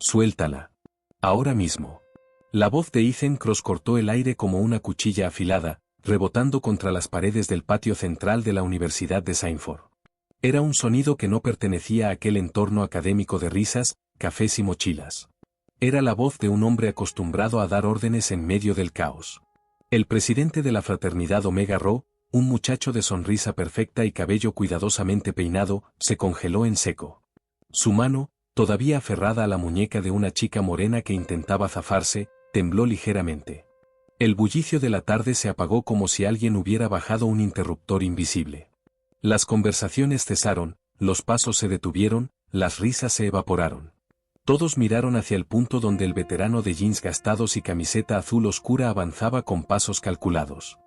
Suéltala. Ahora mismo. La voz de Ethan Cross cortó el aire como una cuchilla afilada, rebotando contra las paredes del patio central de la Universidad de Sainford. Era un sonido que no pertenecía a aquel entorno académico de risas, cafés y mochilas. Era la voz de un hombre acostumbrado a dar órdenes en medio del caos. El presidente de la fraternidad Omega Rho, un muchacho de sonrisa perfecta y cabello cuidadosamente peinado, se congeló en seco. Su mano, todavía aferrada a la muñeca de una chica morena que intentaba zafarse, tembló ligeramente. El bullicio de la tarde se apagó como si alguien hubiera bajado un interruptor invisible. Las conversaciones cesaron, los pasos se detuvieron, las risas se evaporaron. Todos miraron hacia el punto donde el veterano de jeans gastados y camiseta azul oscura avanzaba con pasos calculados.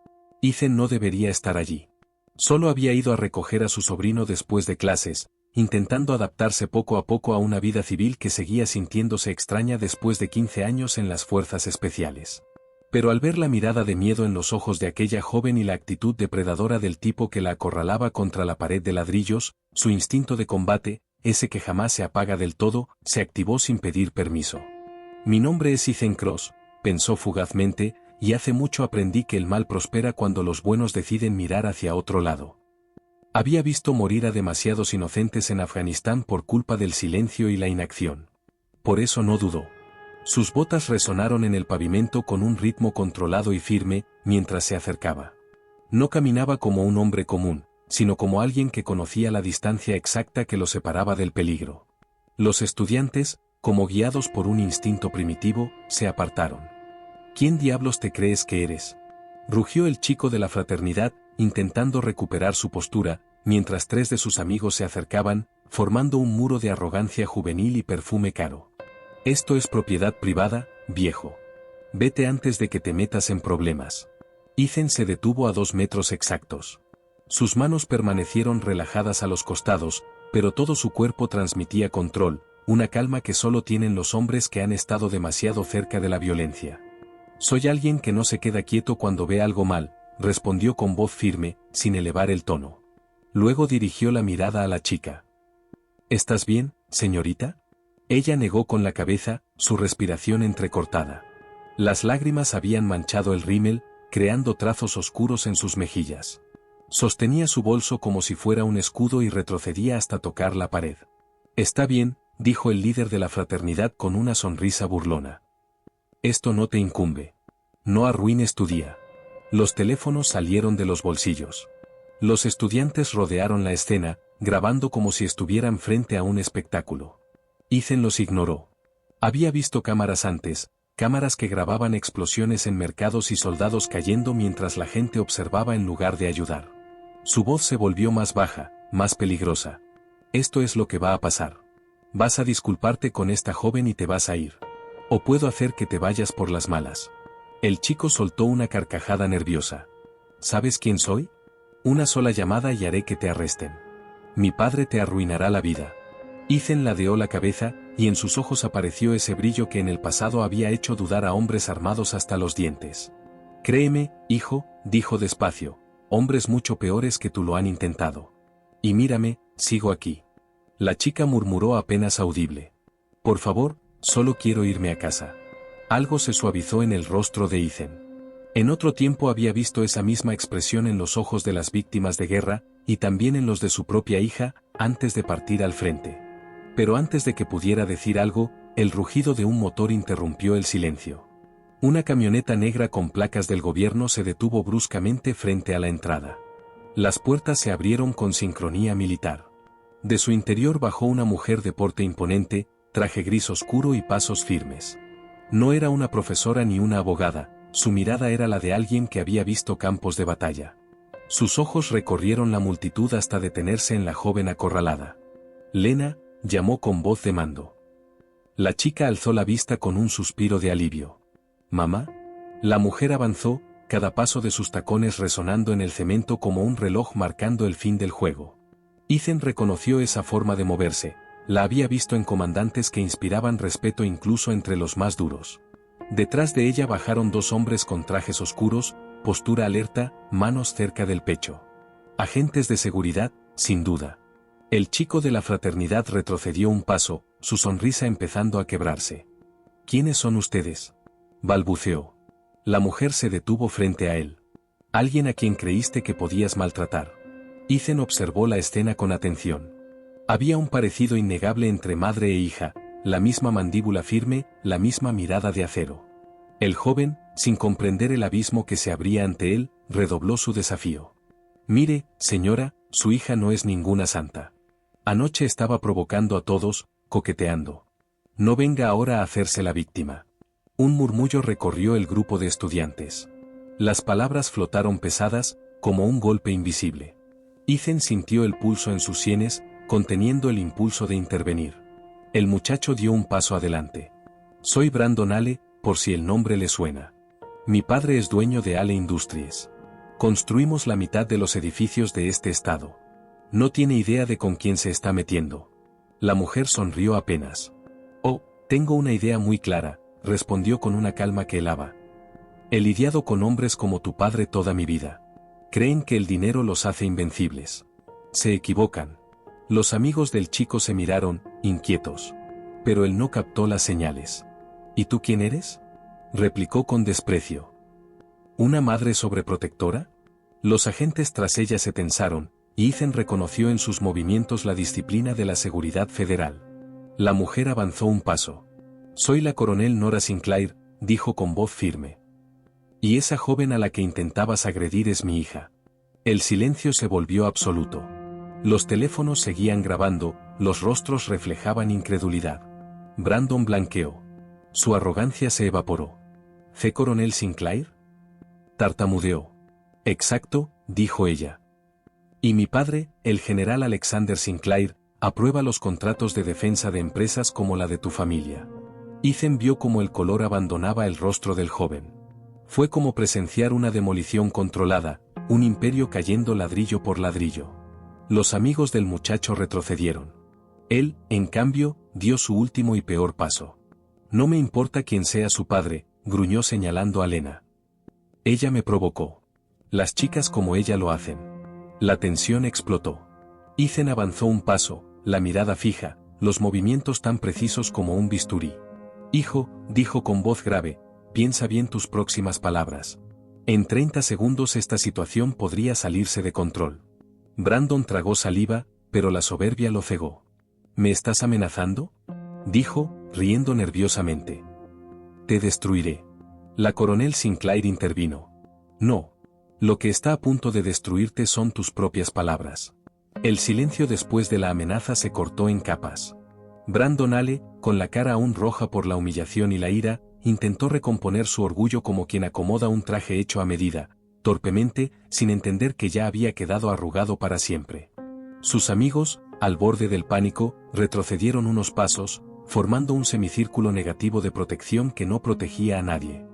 Ethan no debería estar allí. Solo había ido a recoger a su sobrino después de clases, intentando adaptarse poco a poco a una vida civil que seguía sintiéndose extraña después de 15 años en las fuerzas especiales. Pero al ver la mirada de miedo en los ojos de aquella joven y la actitud depredadora del tipo que la acorralaba contra la pared de ladrillos, su instinto de combate, ese que jamás se apaga del todo, se activó sin pedir permiso. Mi nombre es Ethan Cross, pensó fugazmente, y hace mucho aprendí que el mal prospera cuando los buenos deciden mirar hacia otro lado. Había visto morir a demasiados inocentes en Afganistán por culpa del silencio y la inacción. Por eso no dudó. Sus botas resonaron en el pavimento con un ritmo controlado y firme, mientras se acercaba. No caminaba como un hombre común, sino como alguien que conocía la distancia exacta que lo separaba del peligro. Los estudiantes, como guiados por un instinto primitivo, se apartaron. ¿Quién diablos te crees que eres?, rugió el chico de la fraternidad, intentando recuperar su postura, mientras 3 de sus amigos se acercaban, formando un muro de arrogancia juvenil y perfume caro. Esto es propiedad privada, viejo. Vete antes de que te metas en problemas. Ethan se detuvo a 2 metros exactos. Sus manos permanecieron relajadas a los costados, pero todo su cuerpo transmitía control, una calma que solo tienen los hombres que han estado demasiado cerca de la violencia. Soy alguien que no se queda quieto cuando ve algo mal, respondió con voz firme, sin elevar el tono. Luego dirigió la mirada a la chica. ¿Estás bien, señorita? Ella negó con la cabeza, su respiración entrecortada. Las lágrimas habían manchado el rímel, creando trazos oscuros en sus mejillas. Sostenía su bolso como si fuera un escudo y retrocedía hasta tocar la pared. Está bien, dijo el líder de la fraternidad con una sonrisa burlona. Esto no te incumbe. No arruines tu día. Los teléfonos salieron de los bolsillos. Los estudiantes rodearon la escena, grabando como si estuvieran frente a un espectáculo. Ethan los ignoró. Había visto cámaras antes, cámaras que grababan explosiones en mercados y soldados cayendo mientras la gente observaba en lugar de ayudar. Su voz se volvió más baja, más peligrosa. Esto es lo que va a pasar. Vas a disculparte con esta joven y te vas a ir. O puedo hacer que te vayas por las malas. El chico soltó una carcajada nerviosa. ¿Sabes quién soy? Una sola llamada y haré que te arresten. Mi padre te arruinará la vida. Ethan ladeó la cabeza, y en sus ojos apareció ese brillo que en el pasado había hecho dudar a hombres armados hasta los dientes. Créeme, hijo, dijo despacio, hombres mucho peores que tú lo han intentado. Y mírame, sigo aquí. La chica murmuró apenas audible. Por favor, solo quiero irme a casa. Algo se suavizó en el rostro de Ethan. En otro tiempo había visto esa misma expresión en los ojos de las víctimas de guerra, y también en los de su propia hija, antes de partir al frente. Pero antes de que pudiera decir algo, el rugido de un motor interrumpió el silencio. Una camioneta negra con placas del gobierno se detuvo bruscamente frente a la entrada. Las puertas se abrieron con sincronía militar. De su interior bajó una mujer de porte imponente, traje gris oscuro y pasos firmes. No era una profesora ni una abogada, su mirada era la de alguien que había visto campos de batalla. Sus ojos recorrieron la multitud hasta detenerse en la joven acorralada. Lena, llamó con voz de mando. La chica alzó la vista con un suspiro de alivio. ¿Mamá? La mujer avanzó, cada paso de sus tacones resonando en el cemento como un reloj marcando el fin del juego. Ethan reconoció esa forma de moverse, la había visto en comandantes que inspiraban respeto incluso entre los más duros. Detrás de ella bajaron 2 hombres con trajes oscuros, postura alerta, manos cerca del pecho. Agentes de seguridad, sin duda. El chico de la fraternidad retrocedió un paso, su sonrisa empezando a quebrarse. ¿Quiénes son ustedes?, balbuceó. La mujer se detuvo frente a él. Alguien a quien creíste que podías maltratar. Ethan observó la escena con atención. Había un parecido innegable entre madre e hija, la misma mandíbula firme, la misma mirada de acero. El joven, sin comprender el abismo que se abría ante él, redobló su desafío. Mire, señora, su hija no es ninguna santa. Anoche estaba provocando a todos, coqueteando. No venga ahora a hacerse la víctima. Un murmullo recorrió el grupo de estudiantes. Las palabras flotaron pesadas, como un golpe invisible. Ethan sintió el pulso en sus sienes, conteniendo el impulso de intervenir. El muchacho dio un paso adelante. Soy Brandon Ale, por si el nombre le suena. Mi padre es dueño de Ale Industries. Construimos la mitad de los edificios de este estado. No tiene idea de con quién se está metiendo. La mujer sonrió apenas. Oh, tengo una idea muy clara, respondió con una calma que helaba. He lidiado con hombres como tu padre toda mi vida. Creen que el dinero los hace invencibles. Se equivocan. Los amigos del chico se miraron, inquietos. Pero él no captó las señales. ¿Y tú quién eres?, replicó con desprecio. ¿Una madre sobreprotectora? Los agentes tras ella se tensaron, y Ethan reconoció en sus movimientos la disciplina de la seguridad federal. La mujer avanzó un paso. Soy la coronel Nora Sinclair, dijo con voz firme. Y esa joven a la que intentabas agredir es mi hija. El silencio se volvió absoluto. Los teléfonos seguían grabando, los rostros reflejaban incredulidad. Brandon blanqueó. Su arrogancia se evaporó. ¿C. Coronel Sinclair? Tartamudeó. Exacto, dijo ella. Y mi padre, el general Alexander Sinclair, aprueba los contratos de defensa de empresas como la de tu familia. Ethan vio cómo el color abandonaba el rostro del joven. Fue como presenciar una demolición controlada, un imperio cayendo ladrillo por ladrillo. Los amigos del muchacho retrocedieron. Él, en cambio, dio su último y peor paso. No me importa quién sea su padre, gruñó señalando a Lena. Ella me provocó. Las chicas como ella lo hacen. La tensión explotó. Ethan avanzó un paso, la mirada fija, los movimientos tan precisos como un bisturí. Hijo, dijo con voz grave, piensa bien tus próximas palabras. En 30 segundos esta situación podría salirse de control. Brandon tragó saliva, pero la soberbia lo cegó. ¿Me estás amenazando?, dijo, riendo nerviosamente. Te destruiré. La coronel Sinclair intervino. No. Lo que está a punto de destruirte son tus propias palabras. El silencio después de la amenaza se cortó en capas. Brandon Ale, con la cara aún roja por la humillación y la ira, intentó recomponer su orgullo como quien acomoda un traje hecho a medida, torpemente, sin entender que ya había quedado arrugado para siempre. Sus amigos, al borde del pánico, retrocedieron unos pasos, formando un semicírculo negativo de protección que no protegía a nadie.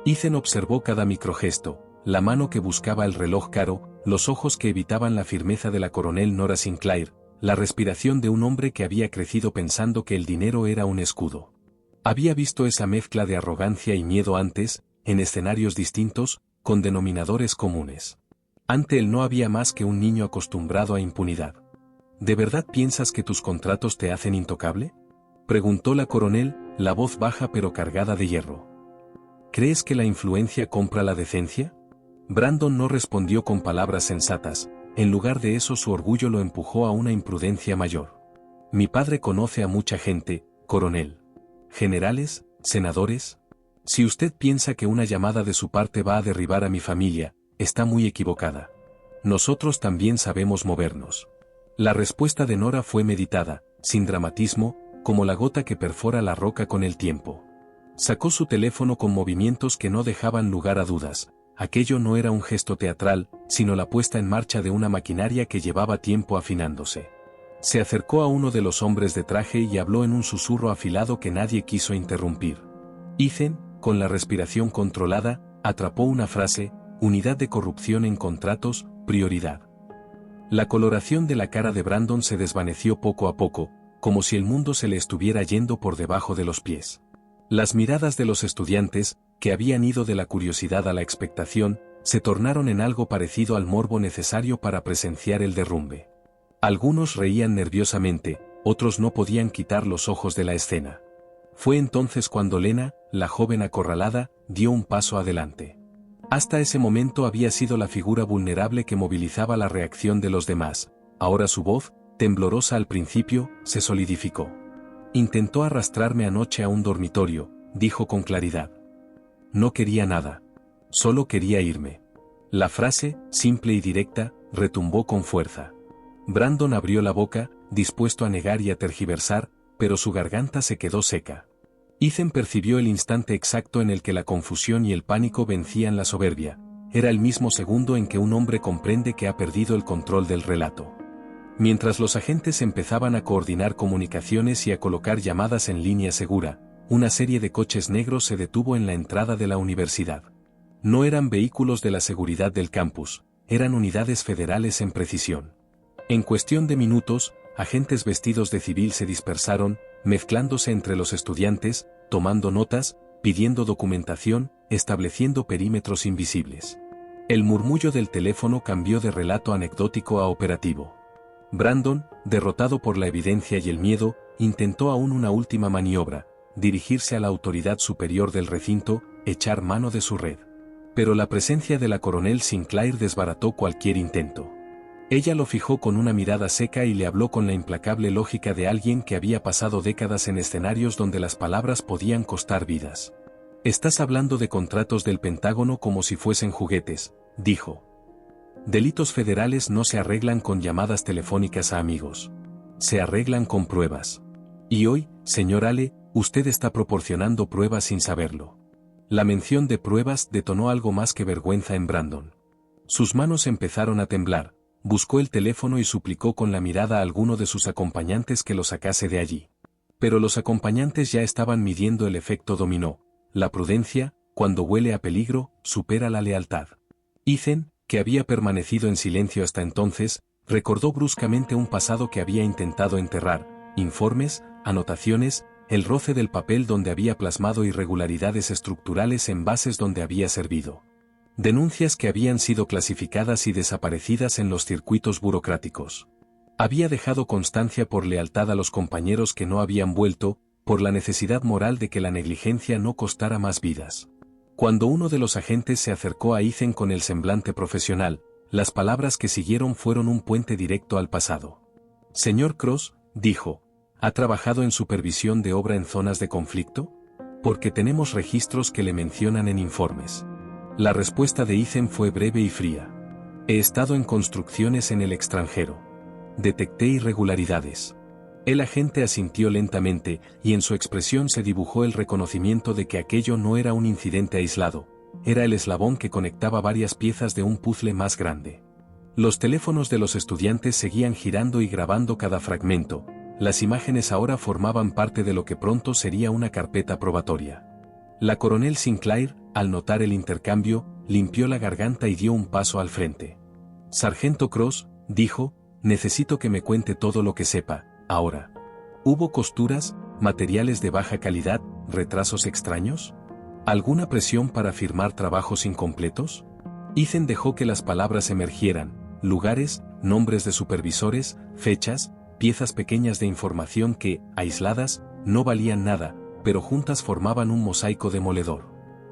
Ethan observó cada microgesto, la mano que buscaba el reloj caro, los ojos que evitaban la firmeza de la coronel Nora Sinclair, la respiración de un hombre que había crecido pensando que el dinero era un escudo. Había visto esa mezcla de arrogancia y miedo antes, en escenarios distintos, con denominadores comunes. Ante él no había más que un niño acostumbrado a impunidad. ¿De verdad piensas que tus contratos te hacen intocable?, preguntó la coronel, la voz baja pero cargada de hierro. ¿Crees que la influencia compra la decencia? Brandon no respondió con palabras sensatas, en lugar de eso su orgullo lo empujó a una imprudencia mayor. Mi padre conoce a mucha gente, coronel. Generales, senadores. Si usted piensa que una llamada de su parte va a derribar a mi familia, está muy equivocada. Nosotros también sabemos movernos. La respuesta de Nora fue meditada, sin dramatismo, como la gota que perfora la roca con el tiempo. Sacó su teléfono con movimientos que no dejaban lugar a dudas. Aquello no era un gesto teatral, sino la puesta en marcha de una maquinaria que llevaba tiempo afinándose. Se acercó a uno de los hombres de traje y habló en un susurro afilado que nadie quiso interrumpir. Ethan, con la respiración controlada, atrapó una frase: unidad de corrupción en contratos, prioridad. La coloración de la cara de Brandon se desvaneció poco a poco, como si el mundo se le estuviera yendo por debajo de los pies. Las miradas de los estudiantes, que habían ido de la curiosidad a la expectación, se tornaron en algo parecido al morbo necesario para presenciar el derrumbe. Algunos reían nerviosamente, otros no podían quitar los ojos de la escena. Fue entonces cuando Lena, la joven acorralada, dio un paso adelante. Hasta ese momento había sido la figura vulnerable que movilizaba la reacción de los demás. Ahora su voz, temblorosa al principio, se solidificó. Intentó arrastrarme anoche a un dormitorio, dijo con claridad. No quería nada. Solo quería irme. La frase, simple y directa, retumbó con fuerza. Brandon abrió la boca, dispuesto a negar y a tergiversar, pero su garganta se quedó seca. Ethan percibió el instante exacto en el que la confusión y el pánico vencían la soberbia. Era el mismo segundo en que un hombre comprende que ha perdido el control del relato. Mientras los agentes empezaban a coordinar comunicaciones y a colocar llamadas en línea segura, una serie de coches negros se detuvo en la entrada de la universidad. No eran vehículos de la seguridad del campus, eran unidades federales en precisión. En cuestión de minutos, agentes vestidos de civil se dispersaron, mezclándose entre los estudiantes, tomando notas, pidiendo documentación, estableciendo perímetros invisibles. El murmullo del teléfono cambió de relato anecdótico a operativo. Brandon, derrotado por la evidencia y el miedo, intentó aún una última maniobra, dirigirse a la autoridad superior del recinto, echar mano de su red. Pero la presencia de la coronel Sinclair desbarató cualquier intento. Ella lo fijó con una mirada seca y le habló con la implacable lógica de alguien que había pasado décadas en escenarios donde las palabras podían costar vidas. Estás hablando de contratos del Pentágono como si fuesen juguetes, dijo. Delitos federales no se arreglan con llamadas telefónicas a amigos. Se arreglan con pruebas. Y hoy, señor Ale, usted está proporcionando pruebas sin saberlo. La mención de pruebas detonó algo más que vergüenza en Brandon. Sus manos empezaron a temblar. Buscó el teléfono y suplicó con la mirada a alguno de sus acompañantes que lo sacase de allí. Pero los acompañantes ya estaban midiendo el efecto dominó. La prudencia, cuando huele a peligro, supera la lealtad. Ethan, que había permanecido en silencio hasta entonces, recordó bruscamente un pasado que había intentado enterrar, informes, anotaciones, el roce del papel donde había plasmado irregularidades estructurales en bases donde había servido. Denuncias que habían sido clasificadas y desaparecidas en los circuitos burocráticos. Había dejado constancia por lealtad a los compañeros que no habían vuelto, por la necesidad moral de que la negligencia no costara más vidas. Cuando uno de los agentes se acercó a Ethan con el semblante profesional, las palabras que siguieron fueron un puente directo al pasado. Señor Cross, dijo, ¿ha trabajado en supervisión de obra en zonas de conflicto? Porque tenemos registros que le mencionan en informes. La respuesta de Ethan fue breve y fría. He estado en construcciones en el extranjero. Detecté irregularidades. El agente asintió lentamente, y en su expresión se dibujó el reconocimiento de que aquello no era un incidente aislado, era el eslabón que conectaba varias piezas de un puzzle más grande. Los teléfonos de los estudiantes seguían girando y grabando cada fragmento. Las imágenes ahora formaban parte de lo que pronto sería una carpeta probatoria. La coronel Sinclair, al notar el intercambio, limpió la garganta y dio un paso al frente. Sargento Cross, dijo, necesito que me cuente todo lo que sepa, ahora. ¿Hubo costuras, materiales de baja calidad, retrasos extraños? ¿Alguna presión para firmar trabajos incompletos? Ethan dejó que las palabras emergieran, lugares, nombres de supervisores, fechas, piezas pequeñas de información que, aisladas, no valían nada, pero juntas formaban un mosaico demoledor.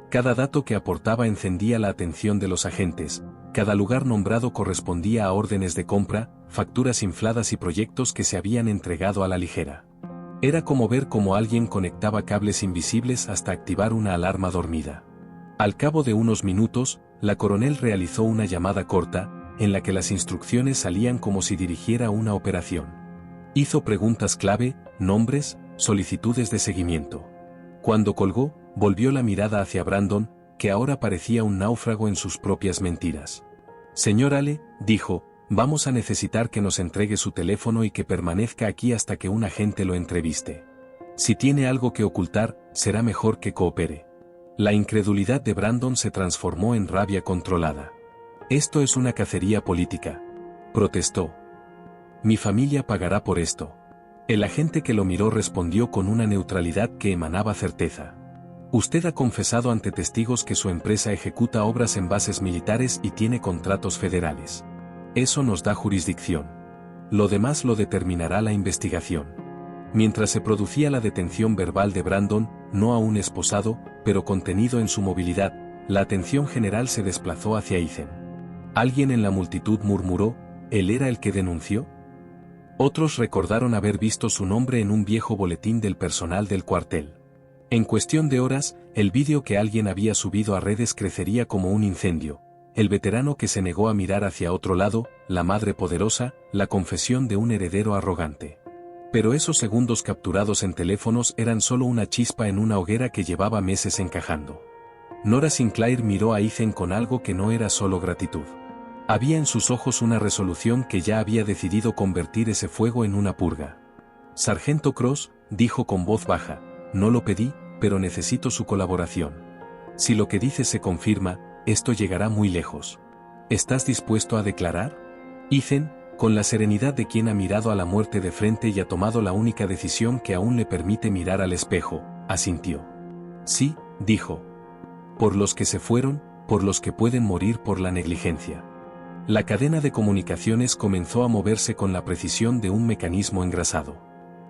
Cada dato que aportaba encendía la atención de los agentes, cada lugar nombrado correspondía a órdenes de compra, facturas infladas y proyectos que se habían entregado a la ligera. Era como ver cómo alguien conectaba cables invisibles hasta activar una alarma dormida. Al cabo de unos minutos, la coronel realizó una llamada corta, en la que las instrucciones salían como si dirigiera una operación. Hizo preguntas clave, nombres, solicitudes de seguimiento. Cuando colgó, volvió la mirada hacia Brandon, que ahora parecía un náufrago en sus propias mentiras. Señor Ale, dijo, vamos a necesitar que nos entregue su teléfono y que permanezca aquí hasta que un agente lo entreviste. Si tiene algo que ocultar, será mejor que coopere. La incredulidad de Brandon se transformó en rabia controlada. Esto es una cacería política. Protestó. Mi familia pagará por esto. El agente que lo miró respondió con una neutralidad que emanaba certeza. Usted ha confesado ante testigos que su empresa ejecuta obras en bases militares y tiene contratos federales. Eso nos da jurisdicción. lo demás lo determinará la investigación. Mientras se producía la detención verbal de Brandon, no aún esposado, pero contenido en su movilidad, la atención general se desplazó hacia Ethan. Alguien en la multitud murmuró, ¿él era el que denunció? Otros recordaron haber visto su nombre en un viejo boletín del personal del cuartel. En cuestión de horas, el vídeo que alguien había subido a redes crecería como un incendio. El veterano que se negó a mirar hacia otro lado, la madre poderosa, la confesión de un heredero arrogante. Pero esos segundos capturados en teléfonos eran solo una chispa en una hoguera que llevaba meses encajando. Nora Sinclair miró a Ethan con algo que no era solo gratitud. Había en sus ojos una resolución que ya había decidido convertir ese fuego en una purga. Sargento Cross, dijo con voz baja, no lo pedí, pero necesito su colaboración. Si lo que dices se confirma, esto llegará muy lejos. ¿Estás dispuesto a declarar? Ethan, con la serenidad de quien ha mirado a la muerte de frente y ha tomado la única decisión que aún le permite mirar al espejo, asintió. Sí, dijo. Por los que se fueron, por los que pueden morir por la negligencia. La cadena de comunicaciones comenzó a moverse con la precisión de un mecanismo engrasado.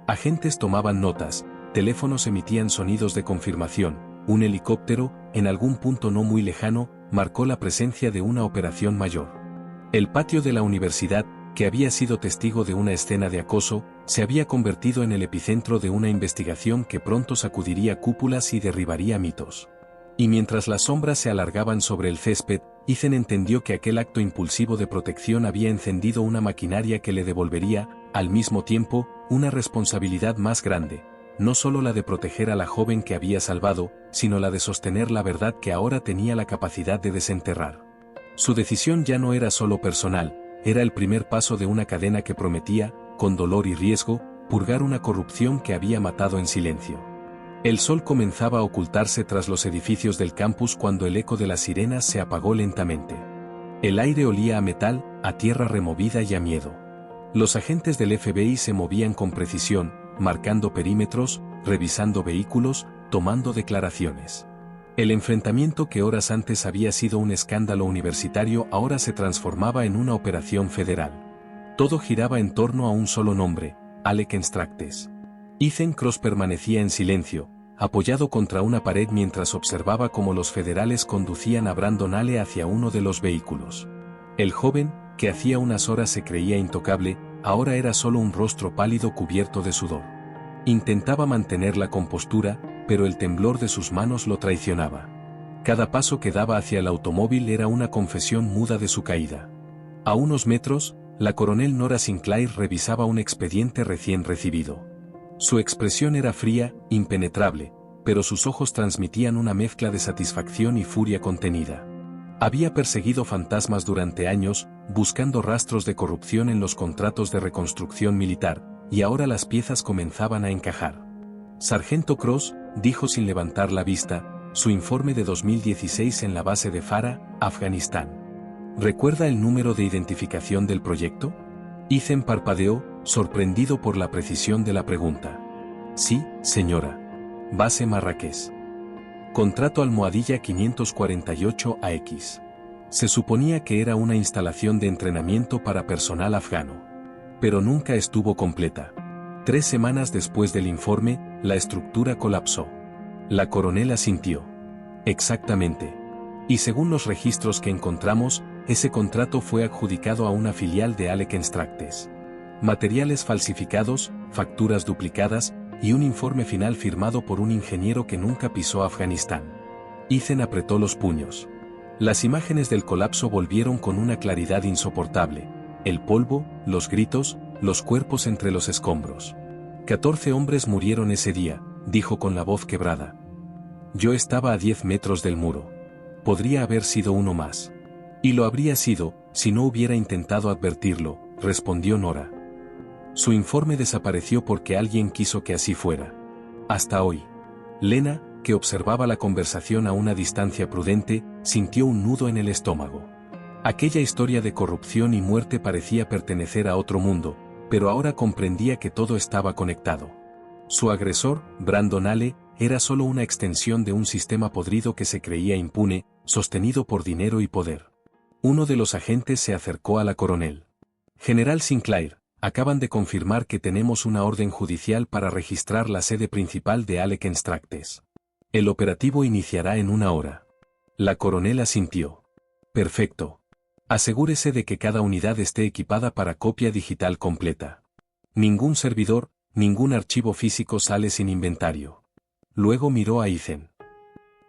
Agentes tomaban notas, teléfonos emitían sonidos de confirmación, un helicóptero, en algún punto no muy lejano, marcó la presencia de una operación mayor. El patio de la universidad, que había sido testigo de una escena de acoso, se había convertido en el epicentro de una investigación que pronto sacudiría cúpulas y derribaría mitos. Y mientras las sombras se alargaban sobre el césped, Ethan entendió que aquel acto impulsivo de protección había encendido una maquinaria que le devolvería, al mismo tiempo, una responsabilidad más grande, no solo la de proteger a la joven que había salvado, sino la de sostener la verdad que ahora tenía la capacidad de desenterrar. Su decisión ya no era solo personal, era el primer paso de una cadena que prometía, con dolor y riesgo, purgar una corrupción que había matado en silencio. El sol comenzaba a ocultarse tras los edificios del campus cuando el eco de las sirenas se apagó lentamente. El aire olía a metal, a tierra removida y a miedo. Los agentes del FBI se movían con precisión, marcando perímetros, revisando vehículos, tomando declaraciones. El enfrentamiento que horas antes había sido un escándalo universitario ahora se transformaba en una operación federal. Todo giraba en torno a un solo nombre, Alec Stracktes. Ethan Cross permanecía en silencio, apoyado contra una pared mientras observaba cómo los federales conducían a Brandon Ale hacia uno de los vehículos. El joven, que hacía unas horas se creía intocable, ahora era solo un rostro pálido cubierto de sudor. Intentaba mantener la compostura, pero el temblor de sus manos lo traicionaba. Cada paso que daba hacia el automóvil era una confesión muda de su caída. A unos metros, la coronel Nora Sinclair revisaba un expediente recién recibido. Su expresión era fría, impenetrable, pero sus ojos transmitían una mezcla de satisfacción y furia contenida. Había perseguido fantasmas durante años, buscando rastros de corrupción en los contratos de reconstrucción militar, y ahora las piezas comenzaban a encajar. Sargento Cross, dijo sin levantar la vista, su informe de 2016 en la base de Farah, Afganistán. ¿Recuerda el número de identificación del proyecto? Ethan parpadeó, sorprendido por la precisión de la pregunta. Sí, señora. Base Marrakech. Contrato almohadilla 548AX. Se suponía que era una instalación de entrenamiento para personal afgano. Pero nunca estuvo completa. 3 semanas después del informe, la estructura colapsó. La coronel asintió. Exactamente. Y según los registros que encontramos, ese contrato fue adjudicado a una filial de Alec Stracktes. Materiales falsificados, facturas duplicadas, y un informe final firmado por un ingeniero que nunca pisó Afganistán. Ethan apretó los puños. Las imágenes del colapso volvieron con una claridad insoportable. El polvo, los gritos, los cuerpos entre los escombros. 14 hombres murieron ese día, dijo con la voz quebrada. Yo estaba a 10 metros del muro. Podría haber sido uno más. Y lo habría sido, si no hubiera intentado advertirlo, respondió Nora. Su informe desapareció porque alguien quiso que así fuera. Hasta hoy. Lena, que observaba la conversación a una distancia prudente, sintió un nudo en el estómago. Aquella historia de corrupción y muerte parecía pertenecer a otro mundo, pero ahora comprendía que todo estaba conectado. Su agresor, Brandon Ale, era solo una extensión de un sistema podrido que se creía impune, sostenido por dinero y poder. Uno de los agentes se acercó a la coronel. General Sinclair, Acaban de confirmar que tenemos una orden judicial para registrar la sede principal de Alec Extractes. El operativo iniciará en 1 hora. La coronel asintió. Perfecto. Asegúrese de que cada unidad esté equipada para copia digital completa. Ningún servidor, ningún archivo físico sale sin inventario. Luego miró a Ethan.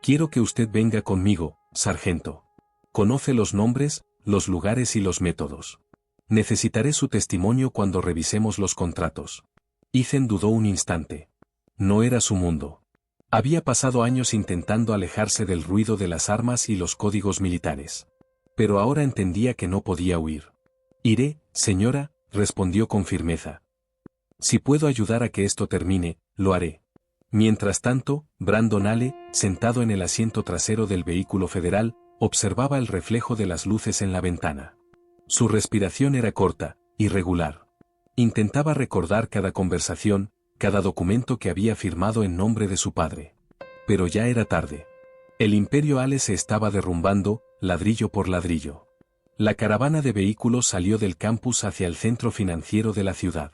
Quiero que usted venga conmigo, sargento. Conoce los nombres, los lugares y los métodos. Necesitaré su testimonio cuando revisemos los contratos. Ethan dudó un instante. No era su mundo. Había pasado años intentando alejarse del ruido de las armas y los códigos militares. Pero ahora entendía que no podía huir. Iré, señora, respondió con firmeza. Si puedo ayudar a que esto termine, lo haré. Mientras tanto, Brandon Ale, sentado en el asiento trasero del vehículo federal, observaba el reflejo de las luces en la ventana. Su respiración era corta, irregular. Intentaba recordar cada conversación, cada documento que había firmado en nombre de su padre. Pero ya era tarde. El Imperio Ale se estaba derrumbando, ladrillo por ladrillo. La caravana de vehículos salió del campus hacia el centro financiero de la ciudad.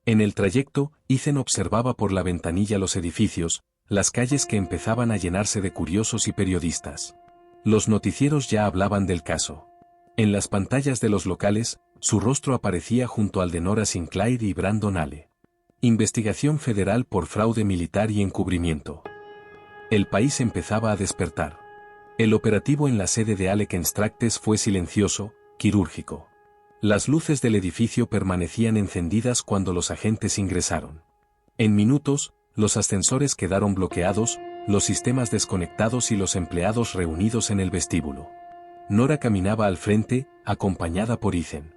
En el trayecto, Ethan observaba por la ventanilla los edificios, las calles que empezaban a llenarse de curiosos y periodistas. Los noticieros ya hablaban del caso. En las pantallas de los locales, su rostro aparecía junto al de Nora Sinclair y Brandon Ale. Investigación federal por fraude militar y encubrimiento. El país empezaba a despertar. El operativo en la sede de Alec Extractes fue silencioso, quirúrgico. Las luces del edificio permanecían encendidas cuando los agentes ingresaron. En minutos, los ascensores quedaron bloqueados, los sistemas desconectados y los empleados reunidos en el vestíbulo. Nora caminaba al frente, acompañada por Ethan.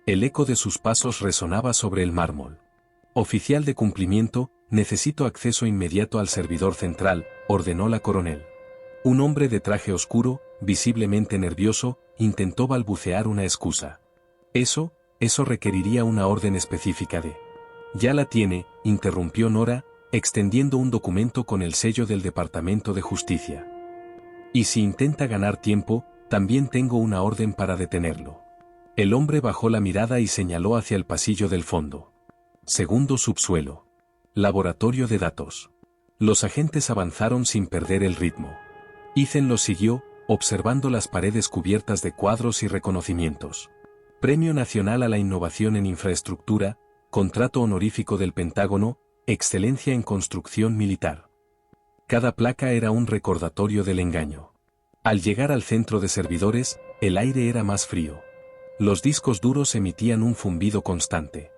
El eco de sus pasos resonaba sobre el mármol. Oficial de cumplimiento, necesito acceso inmediato al servidor central, ordenó la coronel. Un hombre de traje oscuro, visiblemente nervioso, intentó balbucear una excusa. Eso requeriría una orden específica de... Ya la tiene, interrumpió Nora, extendiendo un documento con el sello del Departamento de Justicia. Y si intenta ganar tiempo, también tengo una orden para detenerlo. El hombre bajó la mirada y señaló hacia el pasillo del fondo. Segundo subsuelo. Laboratorio de datos. Los agentes avanzaron sin perder el ritmo. Ethan los siguió, observando las paredes cubiertas de cuadros y reconocimientos. Premio Nacional a la Innovación en Infraestructura, Contrato Honorífico del Pentágono, Excelencia en Construcción Militar. Cada placa era un recordatorio del engaño. Al llegar al centro de servidores, el aire era más frío. Los discos duros emitían un zumbido constante.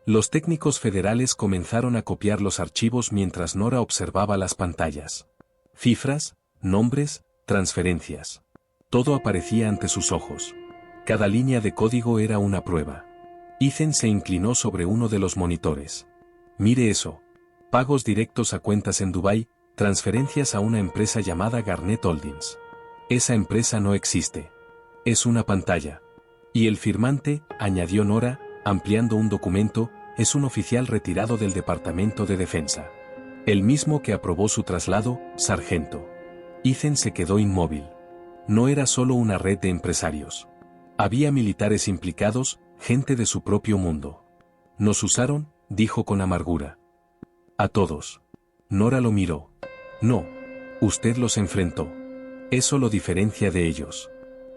Los técnicos federales comenzaron a copiar los archivos mientras Nora observaba las pantallas. Cifras, nombres, transferencias. Todo aparecía ante sus ojos. Cada línea de código era una prueba. Ethan se inclinó sobre uno de los monitores. Mire eso. Pagos directos a cuentas en Dubái, transferencias a una empresa llamada Garnet Holdings. Esa empresa no existe. Es una pantalla. Y el firmante, añadió Nora, ampliando un documento, es un oficial retirado del Departamento de Defensa. El mismo que aprobó su traslado, sargento. Ethan se quedó inmóvil. No era solo una red de empresarios. Había militares implicados, gente de su propio mundo. Nos usaron, dijo con amargura. A todos. Nora lo miró. No. Usted los enfrentó. Eso lo diferencia de ellos.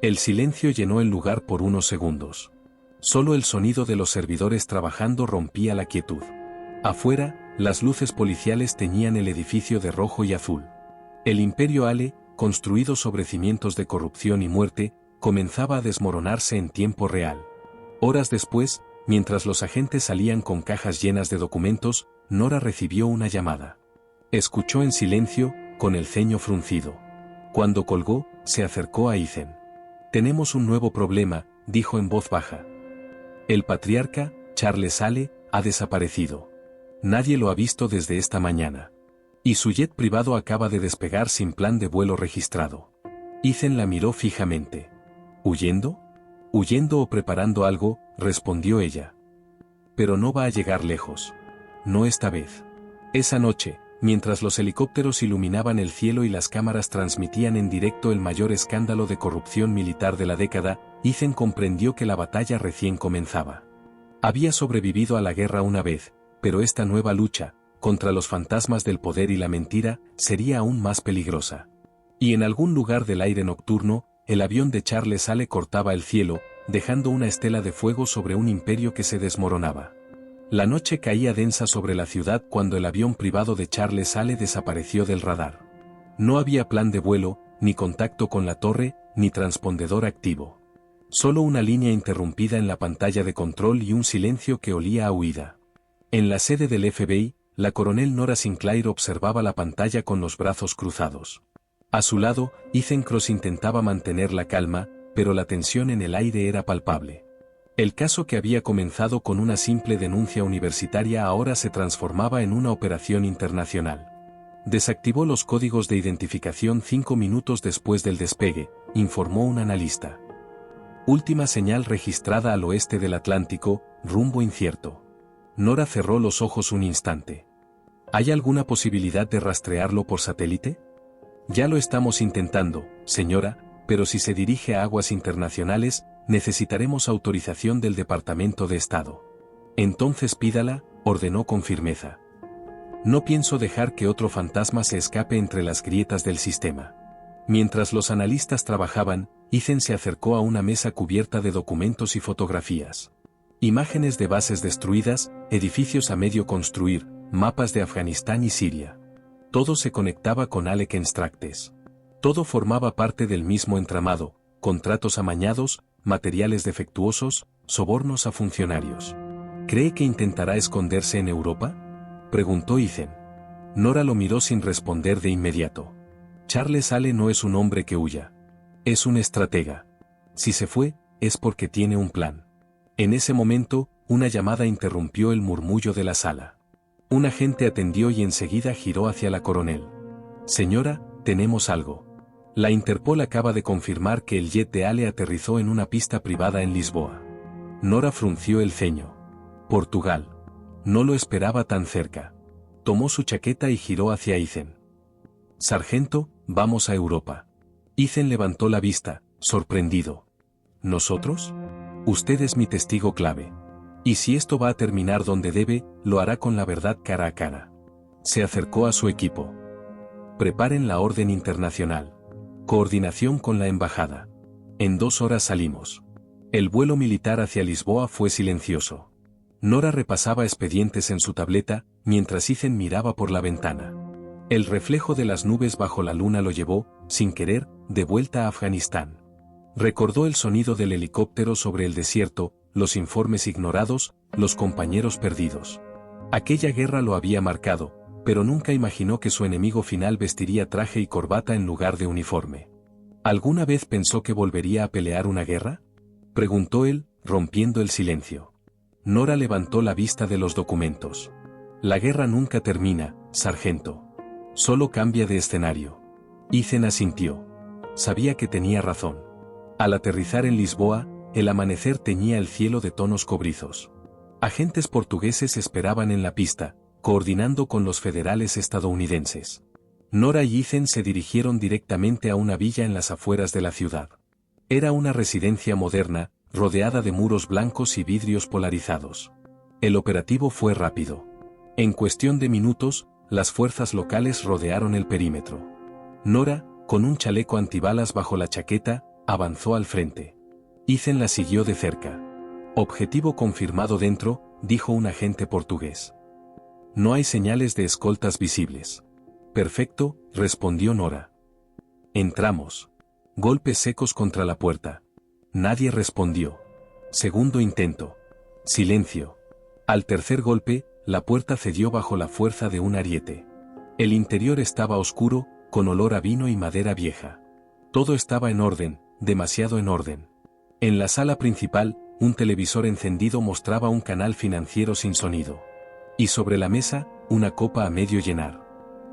El silencio llenó el lugar por unos segundos. Solo el sonido de los servidores trabajando rompía la quietud. Afuera, las luces policiales teñían el edificio de rojo y azul. El Imperio Ale, construido sobre cimientos de corrupción y muerte, comenzaba a desmoronarse en tiempo real. Horas después, mientras los agentes salían con cajas llenas de documentos, Nora recibió una llamada. Escuchó en silencio, con el ceño fruncido. Cuando colgó, se acercó a Ethan. Tenemos un nuevo problema, dijo en voz baja. El patriarca, Charles Ale, ha desaparecido. Nadie lo ha visto desde esta mañana. Y su jet privado acaba de despegar sin plan de vuelo registrado. Ethan la miró fijamente. ¿Huyendo? ¿Huyendo o preparando algo?, respondió ella. Pero no va a llegar lejos. No esta vez. Esa noche, mientras los helicópteros iluminaban el cielo y las cámaras transmitían en directo el mayor escándalo de corrupción militar de la década, Ethan comprendió que la batalla recién comenzaba. Había sobrevivido a la guerra una vez, pero esta nueva lucha, contra los fantasmas del poder y la mentira, sería aún más peligrosa. Y en algún lugar del aire nocturno, el avión de Charles Sale cortaba el cielo, dejando una estela de fuego sobre un imperio que se desmoronaba. La noche caía densa sobre la ciudad cuando el avión privado de Charles Sale desapareció del radar. No había plan de vuelo, ni contacto con la torre, ni transpondedor activo. Solo una línea interrumpida en la pantalla de control y un silencio que olía a huida. En la sede del FBI, la coronel Nora Sinclair observaba la pantalla con los brazos cruzados. A su lado, Ethan Cross intentaba mantener la calma, pero la tensión en el aire era palpable. El caso que había comenzado con una simple denuncia universitaria ahora se transformaba en una operación internacional. Desactivó los códigos de identificación 5 minutos después del despegue, informó un analista. Última señal registrada al oeste del Atlántico, rumbo incierto. Nora cerró los ojos un instante. ¿Hay alguna posibilidad de rastrearlo por satélite? Ya lo estamos intentando, señora, pero si se dirige a aguas internacionales, necesitaremos autorización del Departamento de Estado. Entonces pídala, ordenó con firmeza. No pienso dejar que otro fantasma se escape entre las grietas del sistema. Mientras los analistas trabajaban, Ethan se acercó a una mesa cubierta de documentos y fotografías. Imágenes de bases destruidas, edificios a medio construir, mapas de Afganistán y Siria. Todo se conectaba con Alec Extractes. Todo formaba parte del mismo entramado, contratos amañados, materiales defectuosos, sobornos a funcionarios. ¿Cree que intentará esconderse en Europa?, preguntó Ethan. Nora lo miró sin responder de inmediato. Charles Sale no es un hombre que huya. Es un estratega. Si se fue, es porque tiene un plan. En ese momento, una llamada interrumpió el murmullo de la sala. Un agente atendió y enseguida giró hacia la coronel. Señora, tenemos algo. La Interpol acaba de confirmar que el jet de Ale aterrizó en una pista privada en Lisboa. Nora frunció el ceño. Portugal. No lo esperaba tan cerca. Tomó su chaqueta y giró hacia Ethan. Sargento, vamos a Europa. Ethan levantó la vista, sorprendido. ¿Nosotros? Usted es mi testigo clave. Y si esto va a terminar donde debe, lo hará con la verdad cara a cara. Se acercó a su equipo. Preparen la orden internacional. Coordinación con la embajada. En 2 horas salimos. El vuelo militar hacia Lisboa fue silencioso. Nora repasaba expedientes en su tableta, mientras Ethan miraba por la ventana. El reflejo de las nubes bajo la luna lo llevó, sin querer, de vuelta a Afganistán. Recordó el sonido del helicóptero sobre el desierto, los informes ignorados, los compañeros perdidos. Aquella guerra lo había marcado, pero nunca imaginó que su enemigo final vestiría traje y corbata en lugar de uniforme. ¿Alguna vez pensó que volvería a pelear una guerra?, preguntó él, rompiendo el silencio. Nora levantó la vista de los documentos. La guerra nunca termina, sargento. Solo cambia de escenario. Ethan asintió. Sabía que tenía razón. Al aterrizar en Lisboa, el amanecer teñía el cielo de tonos cobrizos. Agentes portugueses esperaban en la pista, coordinando con los federales estadounidenses. Nora y Ethan se dirigieron directamente a una villa en las afueras de la ciudad. Era una residencia moderna, rodeada de muros blancos y vidrios polarizados. El operativo fue rápido. En cuestión de minutos, las fuerzas locales rodearon el perímetro. Nora, con un chaleco antibalas bajo la chaqueta, avanzó al frente. Ethan la siguió de cerca. Objetivo confirmado dentro, dijo un agente portugués. No hay señales de escoltas visibles. Perfecto, respondió Nora. Entramos. Golpes secos contra la puerta. Nadie respondió. Segundo intento. Silencio. Al tercer golpe, la puerta cedió bajo la fuerza de un ariete. El interior estaba oscuro, con olor a vino y madera vieja. Todo estaba en orden, demasiado en orden. En la sala principal, un televisor encendido mostraba un canal financiero sin sonido. Y sobre la mesa, una copa a medio llenar.